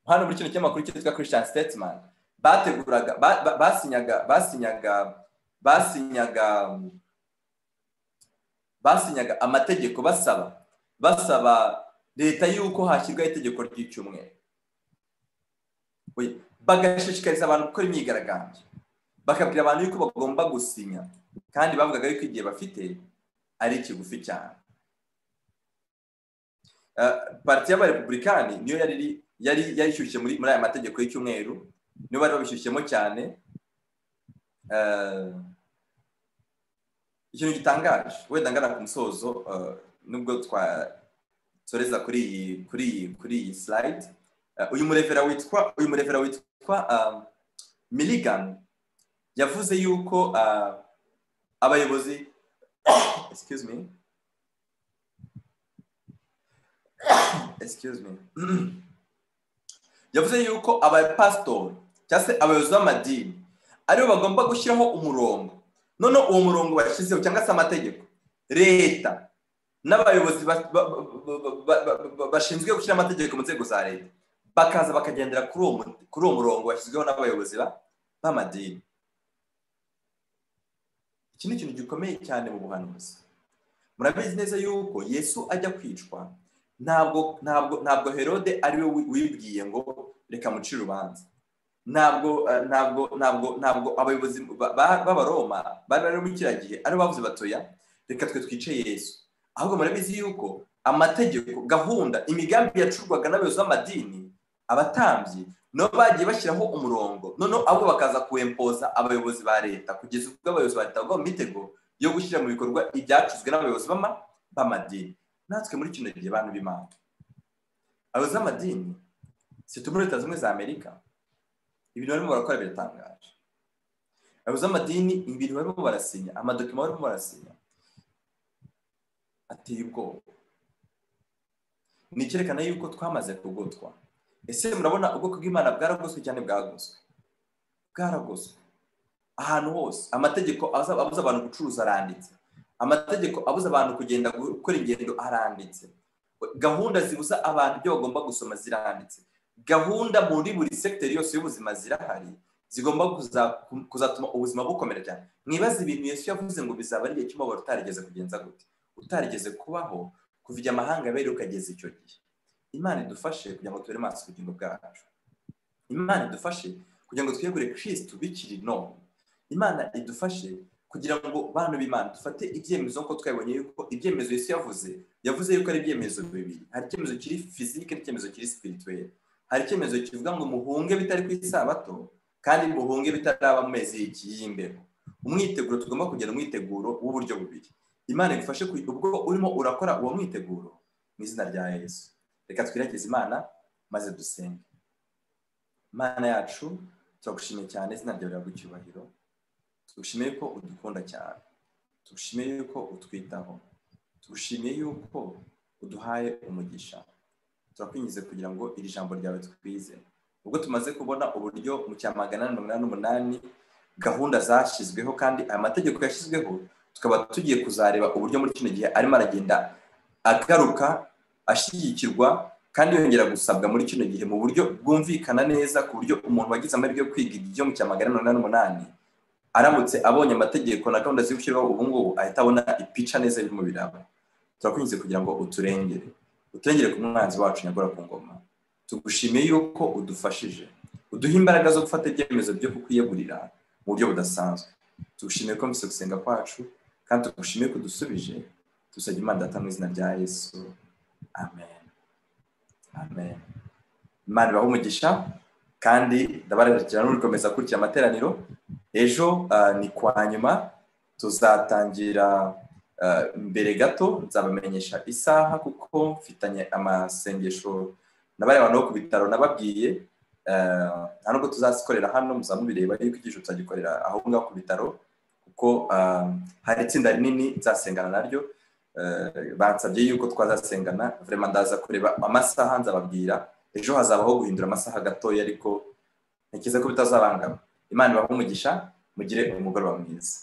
Hano muri kino kinyamakuru cyitwa Christian Statesman bateguraga basinyaga amategeko basaba leta yuko hashyirwaho itegeko ry'icyumweru. Bagashishikariza abantu gukora imyigaragambyo, bakabwira abantu yuko bagomba gusinya, kandi bavugaga yuko igihe bafite ari kigufi cyane. Parti y'abarepublikani niyo yari ishyushye muri aya mategeko y'icyumweru, niyo bari babishyushyemo cyane. Ikintu gitangaje wenda ngana ku musozo, nubwo twasoreza kuri iyi slide, uyu murevera witwa Milligan yavuze yuko abayobozi excuse me yavuze yuko abapastori cyangwa se abayobozi b'amadini aribo bagomba gushyiraho umurongo, none uwo murongo bashyizeho cyangwa se amategeko, leta n'abayobozi bashinzwe gushyira amategeko mu nzego za leta bakaza bakagendera kuri uwo murongo washyizweho n'abayobozi b'amadini. Iki ni ikintu gikomeye cyane mu buhanuzi. Murabizi neza yuko Yesu ajya kwicwa, ntabwo Herode ari we wibwiye ngo reka mucire urubanza. Ntabwo abayobozi b'Abaroma bari muri kiriya gihe ari bavuze batoya reka twe twice Yesu. Ahubwo murabizi yuko amategeko, gahunda, imigambi yacurwaga n'abayobozi b'amadini, abatambyi no bagiye bashyiraho umurongo, none abo bakaza kuempoza abayobozi ba leta kugeza ubwo abayobozi ba leta bagwa mu mitego yo gushyira mu bikorwa ibyacuzwe n'abayobozi b'amadini. Natwe muri kino gihe bantu b'Imana, abayobozi b'amadini si muri Leta Zunze Ubumwe za Amerika, ibintu barimo barakora biratangaje. Abayobozi b'amadini ibintu barimo barasinya, amadokima barimo barasinya ateye ubwoba. Ni icyerekana yuko twamaze kugotwa. Ese murabona ubwoko bw'Imana bwaragoswe cyane, bwaragoswe ahantu hose. Amategeko abuza abantu gucuruza aranditse, amategeko abuza abantu kugenda gukora ingendo aranditse, gahunda zibuza abantu ibyo bagomba gusoma ziranditse, gahunda muri buri secteur yose y'ubuzima zirahari zigomba kuzatuma ubuzima bukomera cyane. Mwibaze ibintu Yesu yavuze ngo bizaba ari igihe cy'umubabaro utarigeze kugenza gute, utarigeze kubaho kuva igihe amahanga abere ukageza icyo gihe. Imana idufashe kugira ngo tubere maso ubugingo bwacu. Imana idufashe kugira ngo twiyegure Kristo bikiri none. Imana idufashe kugira ngo bantu b'Imana dufate ibyemezo ko twabonye yuko ibyemezo Yesu yavuze yuko ari ibyemezo bibiri. Hari icyemezo kiri physique n'icyemezo kiri spirituel. Hari icyemezo kivuga ngo muhunge bitari ku isabato kandi muhunge bitaraba mu mezi y'imbeho. Umwiteguro tugomba kugira umwiteguro w'uburyo bubiri. Imana igufashe ubwo urimo urakora uwo mwiteguro mu izina rya Yesu. Reka twiragize Imana maze dusenge. Imana yacu turagushimiye cyane, izina ryawe riraguha icyubahiro. Tugushimiye ko udukunda cyane, tugushimiye yuko utwitaho, tugushimiye yuko uduhaye umugisha. Turakwinjize kugira ngo iri jambo ryawe twize. Ubwo tumaze kubona uburyo mu cya 188 gahunda zashyizweho kandi amategeko yashyizweho, tukaba tugiye kuzareba uburyo muri kino gihe arimo aragenda agaruka ashyigikirwa kandi yongera gusabwa muri kino gihe mu buryo bwumvikana neza, ku buryo umuntu wagize amahirwe yo kwiga ibyo mu cya 188 aramutse abonye amategeko na gahunda z'ibishyirwaho ubu ngubu ahita abona ipica neza birimo biraba. Turakwinjize kugira ngo uturengere ku mwanzi wacu nyagora ku ngoma. Tugushimiye yuko udufashije, uduha imbaraga zo gufata ibyemezo byo kukwiyegurira mu buryo budasanzwe. Tugushimiye ko mbise gusenga kwacu kandi tugushimiye ko dusubije. Tusabye Imana Data mu izina rya Yesu, amen. Amen. Imana ibahe umugisha kandi ndabararikira n'urukomeza kurikira amateraniro. Ejo ni kwa nyuma tuzatangira mbere gato nzabamenyesha isaha kuko mfitanye amasengesho nabari abantu bo ku bitaro nababwiye. Nta nubwo tuzazikorera hano, muzamubireba yuko igisho tuzagikorera aho ngaho ku bitaro kuko hari itsinda rinini nzasengana naryo. Bansabye yuko twazasengana, vraiment ndaza kureba amasaha nzababwira. Ejo hazabaho guhindura amasaha gatoya ariko ntekereza ko bitazabangama. Imana ibahe umugisha, mugire umugoroba mwiza.